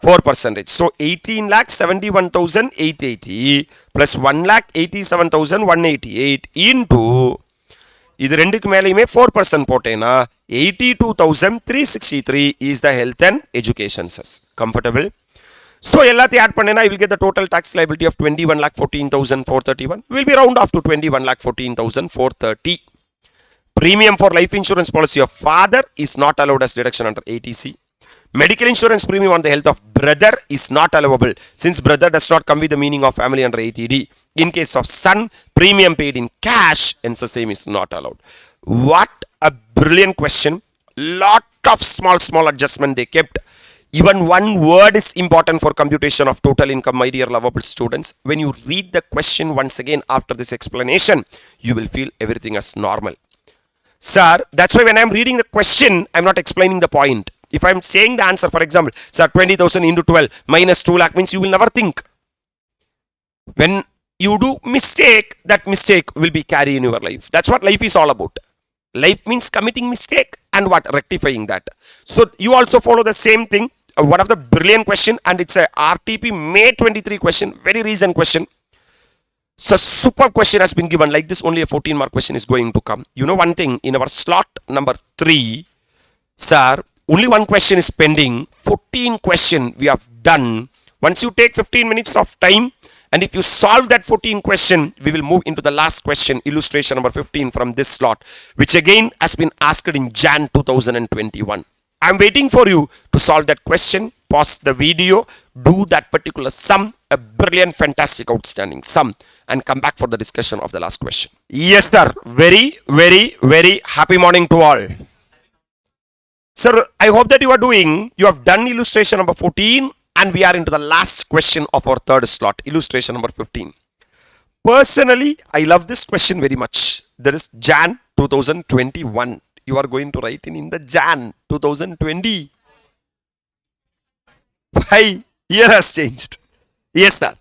4%. So 18 lakh 71,880 plus 1 lakh 87,188 into இது ரெண்டுக்கு மேலேயுமே 4% போட்டேனா 82,363 is the health and education cess. Comfortable? So எல்லாத்தையும் add பண்ணேனா I will get the total tax liability of 21,14,431. Will be round off to 21,14,430. Premium for life insurance policy of father is not allowed as deduction under ATC. Medical insurance premium on the health of brother is not allowable since brother does not come with the meaning of family under ATD. In case of son, premium paid in cash, hence the same is not allowed. What a brilliant question. Lot of small adjustment they kept. Even one word is important for computation of total income, my dear lovable students. When you read the question once again after this explanation, you will feel everything as normal. Sir, that's why when I am reading the question, I am not explaining the point. If I am saying the answer, for example, sir, 20,000 into 12 minus 2 lakh means you will never think. When you do mistake, that mistake will be carried in your life. That's what life is all about. Life means committing mistake and what? Rectifying that. So you also follow the same thing. One of the brilliant question, and it's a RTP May 23 question, very recent question. So super question has been given like this, only a 14 mark question is going to come. You know one thing, in our slot number 3, sir, only one question is pending. 14 question we have done. Once you take 15 minutes of time and if you solve that 14 question, we will move into the last question, illustration number 15 from this slot, which again has been asked in Jan 2021. I am waiting for you to solve that question. Pause the video, do that particular sum, a brilliant, fantastic, outstanding sum, and come back for the discussion of the last question. Yes, sir. Very happy morning to all. Sir, I hope that you are doing. You have done illustration number 14 and we are into the last question of our third slot, illustration number 15. Personally, I love this question very much. There is Jan 2021. You are going to write in the Jan 2020. Why? Year has changed. Yes, sir.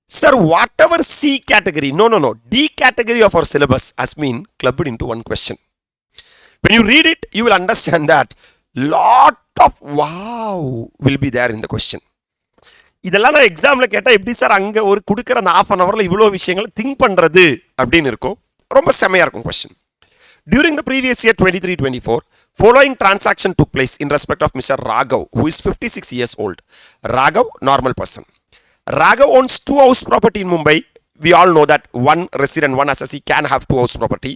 Sir, whatever C category, no, D category of our syllabus has been clubbed into one question. When you read it, you will understand that lot of wow will be there in the question. இதெல்லாம் நான் எக்ஸாம்ல கேட்டா எப்படி sir அங்க ஒரு கொடுக்கிற அந்த half an hourல இவ்வளோ விஷயங்களை திங்க் பண்றது அப்படின்னு இருக்கும். ரொம்ப செமையா இருக்கும் question. During the previous year 23-24, following transaction took place in respect of Mr. Raghav, who is 56 years old. Raghav, normal person. Raghav owns 2 house property in Mumbai. We all know that one resident, one assessee can have 2 house property.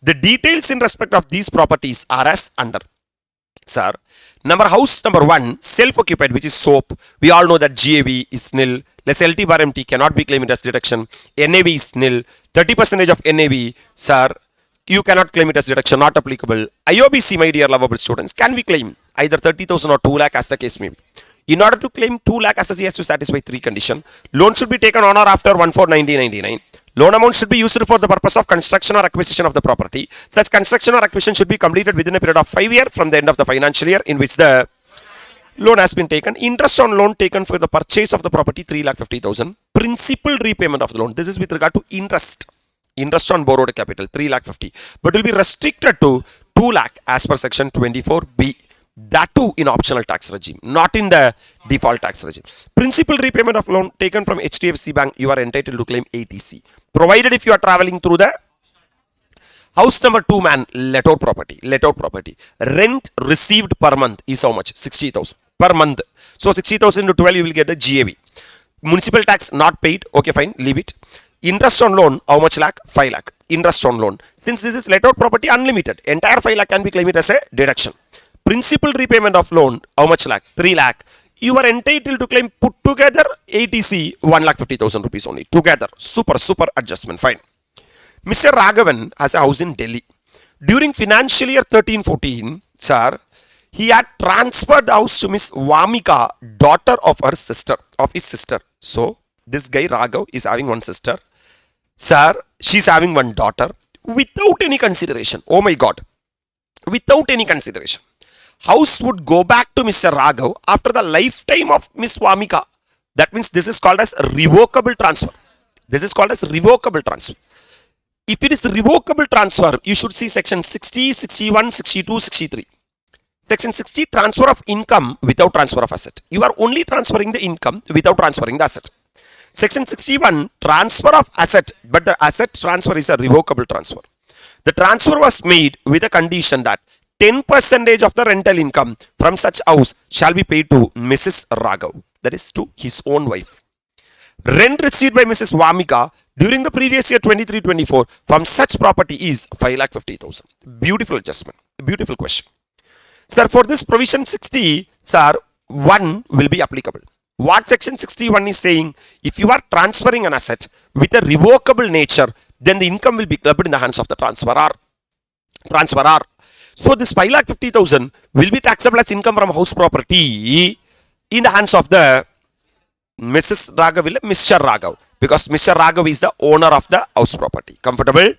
The details in respect of these properties are as under. Sir, house number 1, self-occupied, which is soap. We all know that GAV is nil. Less LT bar MT cannot be claimed as deduction. NAV is nil. 30% of NAV, sir, you cannot claim it as deduction, not applicable. IOBC, my dear lovable students, can we claim either 30,000 or 2 lakh as the case may be. In order to claim 2 lakh as he has to satisfy 3 conditions. Loan should be taken on or after 1/4/1999. Loan amount should be used for the purpose of construction or acquisition of the property. Such construction or acquisition should be completed within a period of 5 years from the end of the financial year in which the loan has been taken. Interest on loan taken for the purchase of the property 3,50,000. Principal repayment of the loan. This is with regard to interest. Interest on borrowed capital 3,50,000, but will be restricted to 2 lakh as per section 24B. That too in optional tax regime, not in the default tax regime. Principal repayment of loan taken from HDFC Bank, you are entitled to claim ATC, provided if you are traveling through the house number 2 man let out property. Rent received per month is how much? 60,000 per month. So 60,000 into 12 you will get the GAV. Municipal tax not paid, okay fine, leave it. Interest on loan, how much lakh? 5 lakh. Interest on loan. Since this is let out property unlimited, entire 5 lakh can be claimed as a deduction. Principal repayment of loan, how much lakh? 3 lakh. You are entitled to claim put together ATC 1,50,000 rupees only. Together. Super adjustment. Fine. Mr. Raghavan has a house in Delhi. During financial year 13-14, Sir, he had transferred the house to Miss Vamika, daughter of his sister. So, this guy Raghav is having one sister. Sir, she's having one daughter without any consideration. Oh my God. Without any consideration. House would go back to Mr. Raghav after the lifetime of Miss Vamika. That means this is called as revocable transfer. This is called as revocable transfer. If it is revocable transfer, you should see section 60, 61, 62, 63. Section 60, transfer of income without transfer of asset. You are only transferring the income without transferring the asset. Section 61, transfer of asset, but the asset transfer is a revocable transfer. The transfer was made with a condition that 10% of the rental income from such house shall be paid to Mrs. Raghav, that is to his own wife. Rent received by Mrs. Vamika during the previous year 23-24 from such property is 5,50,000. Beautiful adjustment. Beautiful question. Sir, for this provision 60, sir, 1 will be applicable. What section 61 is saying? If you are transferring an asset with a revocable nature, then the income will be clubbed in the hands of the transferor. So this 5,50,000 will be taxable as income from house property in the hands of the Mrs. Raghav, Mr. Raghav, because Mr. Raghav is the owner of the house property. Comfortable?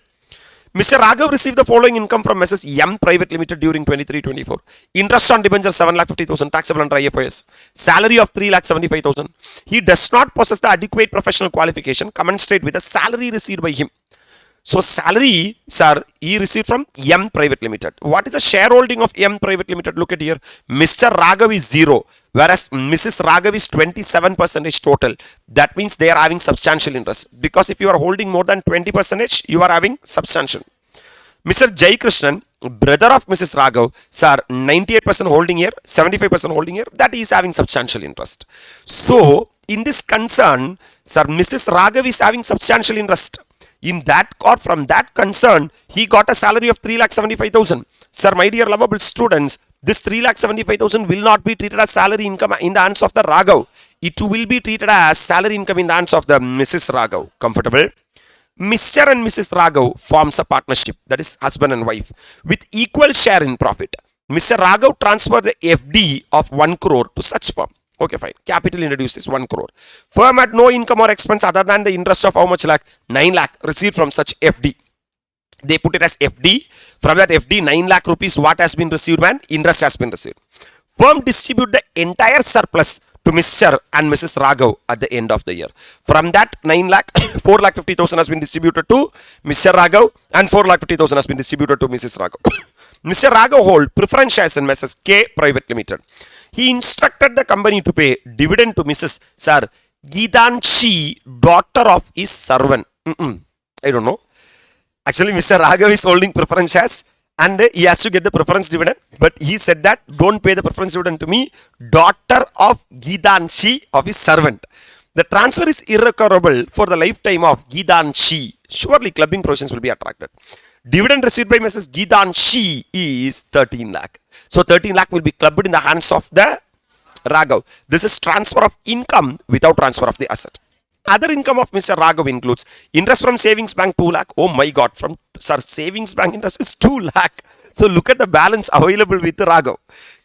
Mr. Raghav received the following income from Mrs. M Private Limited during 23-24. Interest on debenture 7,50,000 taxable under IFRS. Salary of 3,75,000. He does not possess the adequate professional qualification commensurate with the salary received by him. So salary, sir, he received from M Private Limited. What is the shareholding of M Private Limited? Look at here. Mr. Raghav is 0, whereas Mrs. Raghav is 27% total. That means they are having substantial interest. Because if you are holding more than 20%, you are having substantial. Mr. Jai Krishnan, brother of Mrs. Raghav, sir, 98% holding here, 75% holding here, that is having substantial interest. So, in this concern, sir, Mrs. Raghav is having substantial interest. In that court, from that concern, he got a salary of 3,75,000. Sir, my dear lovable students, this 3,75,000 will not be treated as salary income in the hands of the Raghav. It will be treated as salary income in the hands of the Mrs. Raghav. Comfortable? Mr. and Mrs. Raghav forms a partnership, that is husband and wife, with equal share in profit. Mr. Raghav transferred the FD of 1 crore to such firm. Okay, fine. Capital introduced is 1 crore. Firm had no income or expense other than the interest of how much lakh? 9 lakh received from such FD. They put it as FD. From that FD, 9 lakh rupees, what has been received when? Interest has been received. Firm distribute the entire surplus to Mr. and Mrs. Raghav at the end of the year. From that 9 lakh, 4,50,000 has been distributed to Mr. Raghav and 4,50,000 has been distributed to Mrs. Raghav. Mr. Raghav hold preference shares in Mrs. K Private Limited. He instructed the company to pay dividend to Mrs. Sir Gidanshi, daughter of his servant. I don't know. Actually, Mr. Raghav is holding preference shares and he has to get the preference dividend. But he said that don't pay the preference dividend to me, daughter of Gidanshi, of his servant. The transfer is irrecoverable for the lifetime of Gidanshi. Surely clubbing provisions will be attracted. Dividend received by Mrs. Gidanshi is 13 lakh. So 13 lakh will be clubbed in the hands of the Raghav. This is transfer of income without transfer of the asset. Other income of Mr. Raghav includes interest from savings bank 2 lakh. Oh my God, from savings bank interest is 2 lakh. So look at the balance available with Raghav.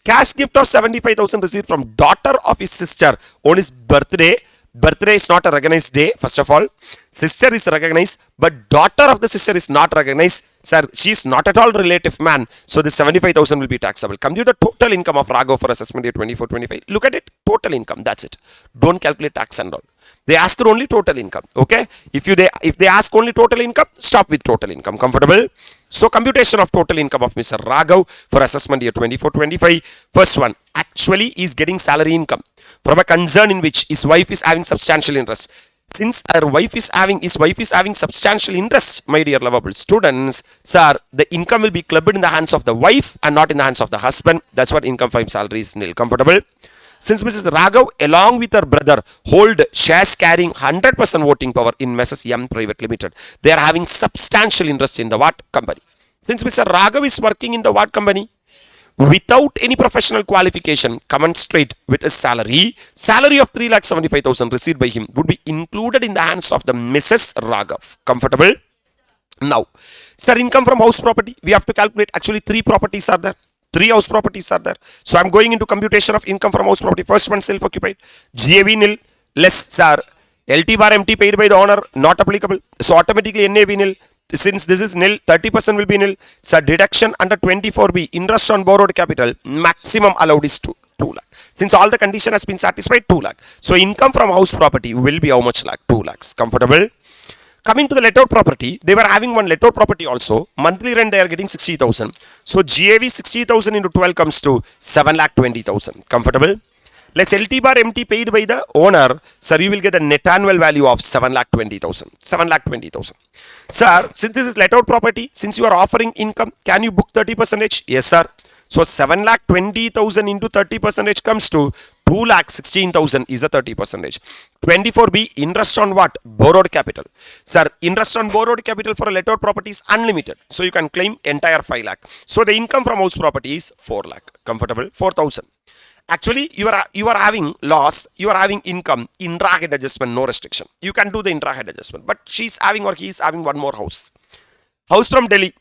Cash gift of 75,000 received from daughter of his sister on his birthday. Birthday is not a recognized day, first of all. Sister is recognized, but daughter of the sister is not recognized. Sir, she is not at all relative man. So this 75,000 will be taxable. Come to the total income of Raghav for assessment year 24-25. Look at it, total income, that's it. Don't calculate tax and all. They ask only total income, okay? If they ask only total income, stop with total income. Comfortable? So computation of total income of Mr. Raghav for assessment year 24-25. First one, actually is getting salary income from a concern in which his wife is having substantial interest. Since his wife is having substantial interest, my dear lovable students, sir, the income will be clubbed in the hands of the wife and not in the hands of the husband. That's what income from salary is nil. Comfortable? Since Mrs. Raghav, along with her brother, hold shares carrying 100% voting power in Mrs. M Private Limited, they are having substantial interest in the what company. Since Mr. Raghav is working in the what company? Without any professional qualification, commensurate with his salary of 3,75,000 received by him would be included in the hands of the Mrs. Raghav. Comfortable? Now, sir, income from house property, we have to calculate. Actually, 3 properties are there. Three house properties are there. So I'm going into computation of income from house property. First one self-occupied. GAV nil, less sir. LT bar MT paid by the owner, not applicable. So automatically NAV nil. Since this is nil, 30% will be nil. So deduction under 24B, interest on borrowed capital, maximum allowed is 2 lakh. Since all the condition has been satisfied, 2 lakh. So income from house property will be how much lakh? 2 lakhs. Comfortable? Coming to the let out property, they were having one let out property also. Monthly rent they are getting 60,000. So GAV 60,000 into 12 comes to 7,20,000. Comfortable? Let's LT bar MT paid by the owner. Sir, you will get a net annual value of 7,20,000. 7,20,000. Sir, since this is let out property, since you are offering income, can you book 30%? Yes, sir. So 7,20,000 into 30% comes to 2,16,000 is the 30%. 24B, interest on what? Borrowed capital. Sir, interest on borrowed capital for a let out property is unlimited. So you can claim entire 5 lakh. So the income from house property is 4 lakh. Comfortable? 4,000. Actually, you are having loss, you are having income, intra-head adjustment, no restriction. You can do the intra-head adjustment. But she's having or he is having one more house. House from Delhi.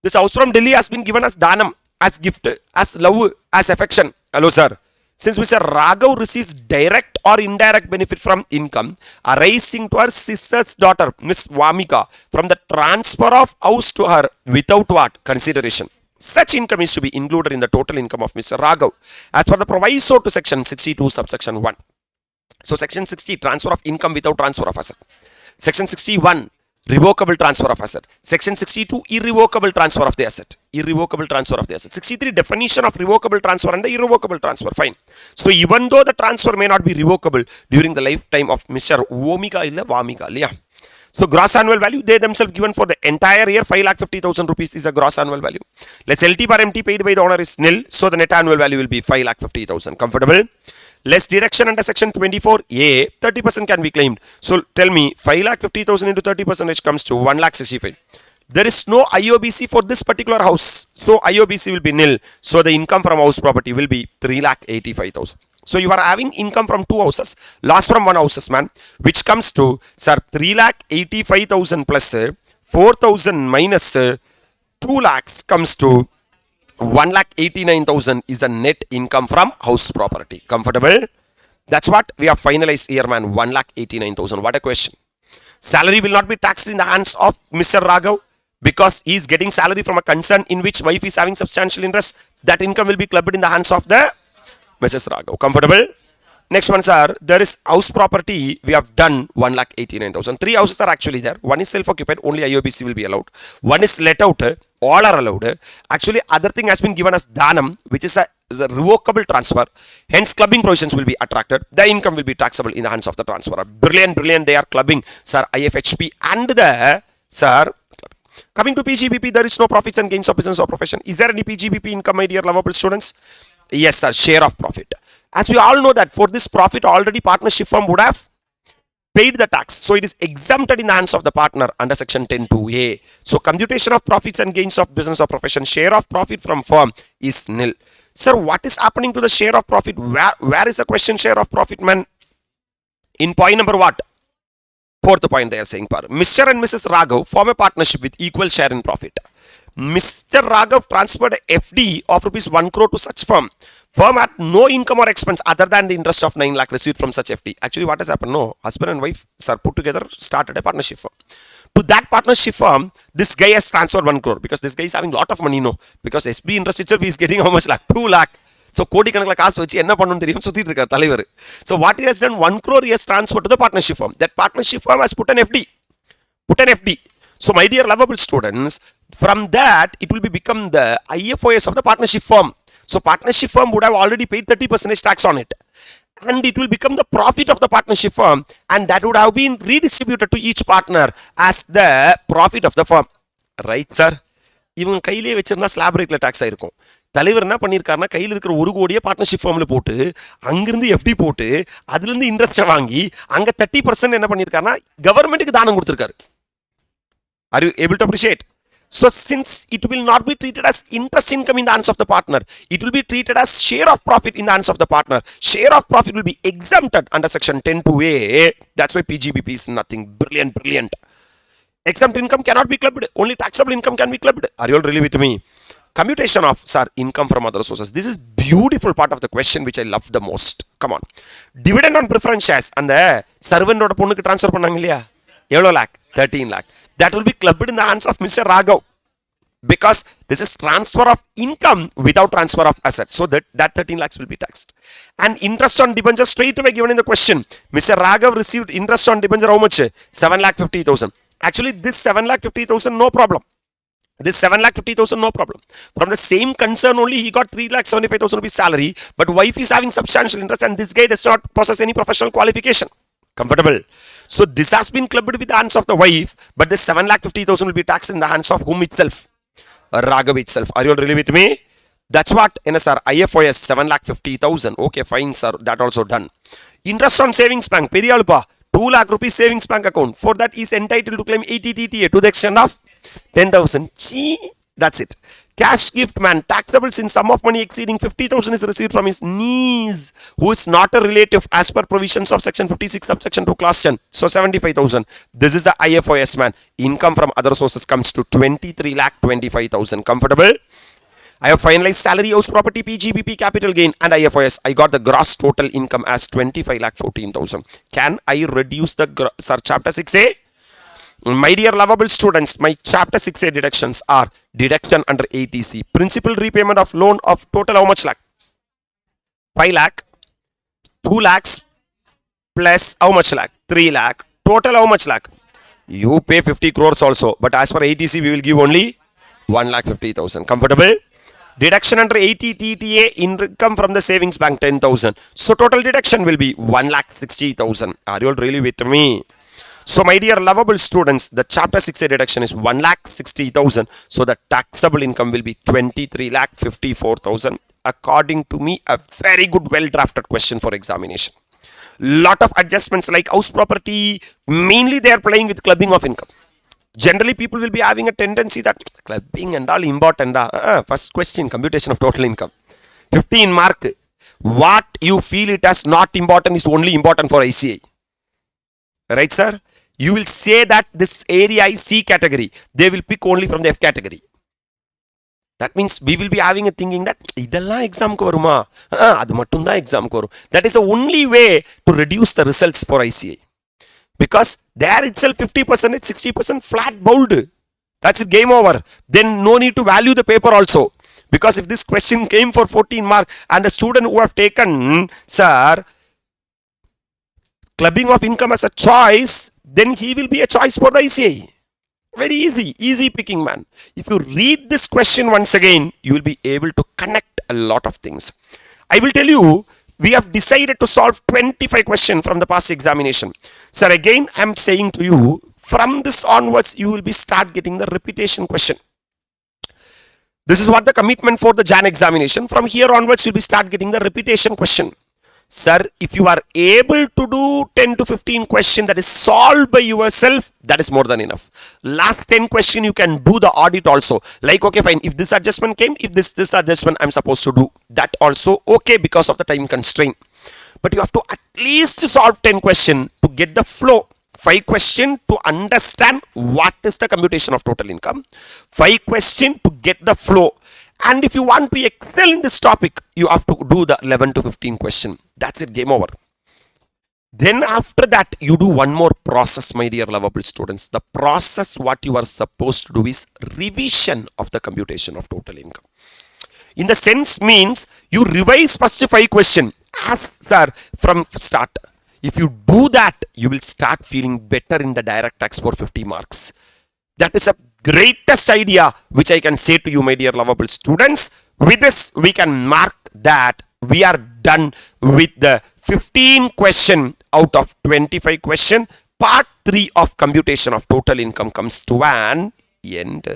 This house from Delhi has been given as Danam, as gift, as love, as affection. Hello, sir. Since Mr. Raghav receives direct or indirect benefit from income arising to her sister's daughter, Miss Vamika, from the transfer of house to her without what? Consideration. Such income is to be included in the total income of Mr. Raghav as per the proviso to section 62 subsection 1. So section 60, transfer of income without transfer of asset. Section 61, revocable transfer of asset. Section 62, irrevocable transfer of the asset. Irrevocable transfer of the asset. 63, definition of revocable transfer and the irrevocable transfer. Fine. So even though the transfer may not be revocable during the lifetime of Mr. Vamika, yeah. So gross annual value, they themselves given for the entire year, 5,50,000 rupees is the gross annual value. Let's LT bar MT paid by the owner is nil. So the net annual value will be 5,50,000. Comfortable? Less deduction under section 24A, 30% can be claimed. So tell me, 5,50,000 into 30% comes to 1,65,000. There is no IOBC for this particular house. So IOBC will be nil. So the income from house property will be 3,85,000. So you are having income from two houses, loss from one houses, man, which comes to, sir, 3,85,000 plus 4,000 minus 2 lakhs comes to 1,89,000 is the net income from house property. Comfortable? That's what we have finalized here, man. 1,89,000. What a question. Salary will not be taxed in the hands of Mr. Raghav because he is getting salary from a concern in which wife is having substantial interest. That income will be clubbed in the hands of the Mrs. Raghav. Comfortable? Next one, sir. There is house property. We have done 1,89,000. Three houses are actually there. One is self-occupied. Only IOBC will be allowed. One is let out. All are allowed. Actually, other thing has been given as Danam, which is a revocable transfer. Hence, clubbing provisions will be attracted. The income will be taxable in the hands of the transferor. Brilliant, brilliant. They are clubbing, sir, IFHP and the, sir, coming to PGBP, there is no profits and gains of business or profession. Is there any PGBP income, my dear lovable students? Yes, sir, share of profit. As we all know that for this profit, already partnership firm would have paid the tax. So it is exempted in the hands of the partner under section 10(2)(a). So computation of profits and gains of business or profession, share of profit from firm is nil. Sir, what is happening to the share of profit? Where is the question share of profit, man? In point number what? Fourth point they are saying, Mr. and Mrs. Raghav form a partnership with equal share in profit. Mr. Raghav transferred a FD of rupees 1 crore to such firm. Firm had no income or expense other than the interest of 9 lakh received from such FD. Actually, what has happened? No, husband and wife, sir, put together, started a partnership firm. To that partnership firm, this guy has transferred 1 crore because this guy is having lot of money, no? Because SB interest itself is getting how much lakh? 2 lakh. So, kodi kanakla kaasu vechi enna pannum theriyum suthittu irukar thalaivar. So, what he has done, 1 crore he has transferred to the partnership firm. That partnership firm has put an FD. So, my dear lovable students, from that, it will become the IFOS of the partnership firm. So, partnership firm would have already paid 30% tax on it. And it will become the profit of the partnership firm. And that would have been redistributed to each partner as the profit of the firm. Right, sir? இவங்க கையிலே வச்சிருந்தா slab ரேட்ல tax ஆயிருக்கும். தலைவர் என்ன பண்ணியிருக்காருன்னா கையில் இருக்கிற 1 கோடியை பார்ட்னர்ஷிப் ஃபார்ம்ல போட்டு அங்கிருந்து எஃப்டி போட்டு அதுல இருந்து இன்ட்ரெஸ்ட் வாங்கி அங்க 30% என்ன பண்ணியிருக்காருன்னா கவர்மெண்ட்டுக்கு தானம் கொடுத்திருக்காரு. Are you able to appreciate? So since it will not be treated as interest income in the hands of the partner, it will be treated as share of profit in the hands of the partner. Share of profit will be exempted under section 10(2)(a). That's why PGBP is nothing. Brilliant, brilliant. Exempt income cannot be clubbed. Only taxable income can be clubbed. Are you all really with me? Computation of, sir, income from other sources. This is beautiful part of the question which I love the most. Come on. Dividend on preference shares. And the servant oda ponukku transfer pannanga illaya? Evlo lakh? 13 lakh. That will be clubbed in the hands of Mr. Raghav. Because this is transfer of income without transfer of assets. So that 13 lakhs will be taxed. And interest on debenture straight away given in the question. Mr. Raghav received interest on debenture how much? 7,50,000. Actually, this 7,50,000 no problem. This 7,50,000 no problem. From the same concern only he got 3,75,000 rupees salary. But wife is having substantial interest and this guy does not possess any professional qualification. Comfortable. So this has been clubbed with the hands of the wife. But this 7,50,000 will be taxed in the hands of whom itself? Raghav itself. Are you all really with me? That's what, sir, IFOS 7,50,000. Okay, fine, sir. That also done. Interest on savings bank. Periyalpa. 2 lakh rupees savings bank account. For that, he is entitled to claim 80 TTA to the extent of 10,000. That's it. Cash gift, man. Taxable since sum of money exceeding 50,000 is received from his niece, who is not a relative as per provisions of section 56 subsection 2 class 10. So 75,000. This is the IFOS, man. Income from other sources comes to 23,25,000. Comfortable? I have finalized salary, house property, PGBP, capital gain and IFOS. I got the gross total income as 25,14,000. Can I reduce the sir, chapter 6A? My dear lovable students, my chapter 6A deductions are deduction under ATC. Principal repayment of loan of total how much lakh? 5 lakh, 2 lakhs plus how much lakh? 3 lakh. Total how much lakh? You pay 50 crores also. But as per ATC, we will give only 1,50,000. Comfortable? Deduction under 80 TTA, income from the savings bank 10,000. So total deduction will be 1,60,000. Are you all really with me? So my dear lovable students, the chapter 6A deduction is 1,60,000. So the taxable income will be 23,54,000. According to me, a very good well drafted question for examination. Lot of adjustments like house property, mainly they are playing with clubbing of income. Generally, people will be having a tendency that clubbing and all important. First question, computation of total income. 15 mark. What you feel it as not important is only important for ICAI. Right, sir? You will say that this area is C category. They will pick only from the F category. That means we will be having a thinking that idella exam ko varuma. Adu mattum da exam ko varum. That is the only way to reduce the results for ICAI. Because there itself 50%, 60% flat bold. That's it, game over. Then no need to value the paper also. Because if this question came for 14 mark and the student who have taken, sir, clubbing of income as a choice, then he will be a choice for the ICAI. Very easy, easy picking, man. If you read this question once again, you will be able to connect a lot of things. I will tell you, we have decided to solve 25 questions from the past examination. Sir, again, I am saying to you, from this onwards, you will be start getting the repetition question. This is what the commitment for the JAN examination. From here onwards, you will be start getting the repetition question. Sir, if you are able to do 10 to 15 questions that is solved by yourself, that is more than enough. Last 10 questions, you can do the audit also. Like, okay, fine. If this adjustment came, if this adjustment I'm supposed to do, that also okay because of the time constraint. But you have to at least solve 10 questions to get the flow. 5 questions to understand what is the computation of total income. 5 questions to get the flow. And if you want to excel in this topic, you have to do the 11 to 15 question. That's it, game over. Then after that, you do one more process, my dear lovable students. The process what you are supposed to do is revision of the computation of total income. In the sense means, you revise first 5 question as sir from start. If you do that, you will start feeling better in the direct tax for 50 marks. That is a greatest idea which I can say to you, my dear lovable students. With this, we can mark that we are done with the 15 question out of 25 question. Part 3 of computation of total income comes to an end.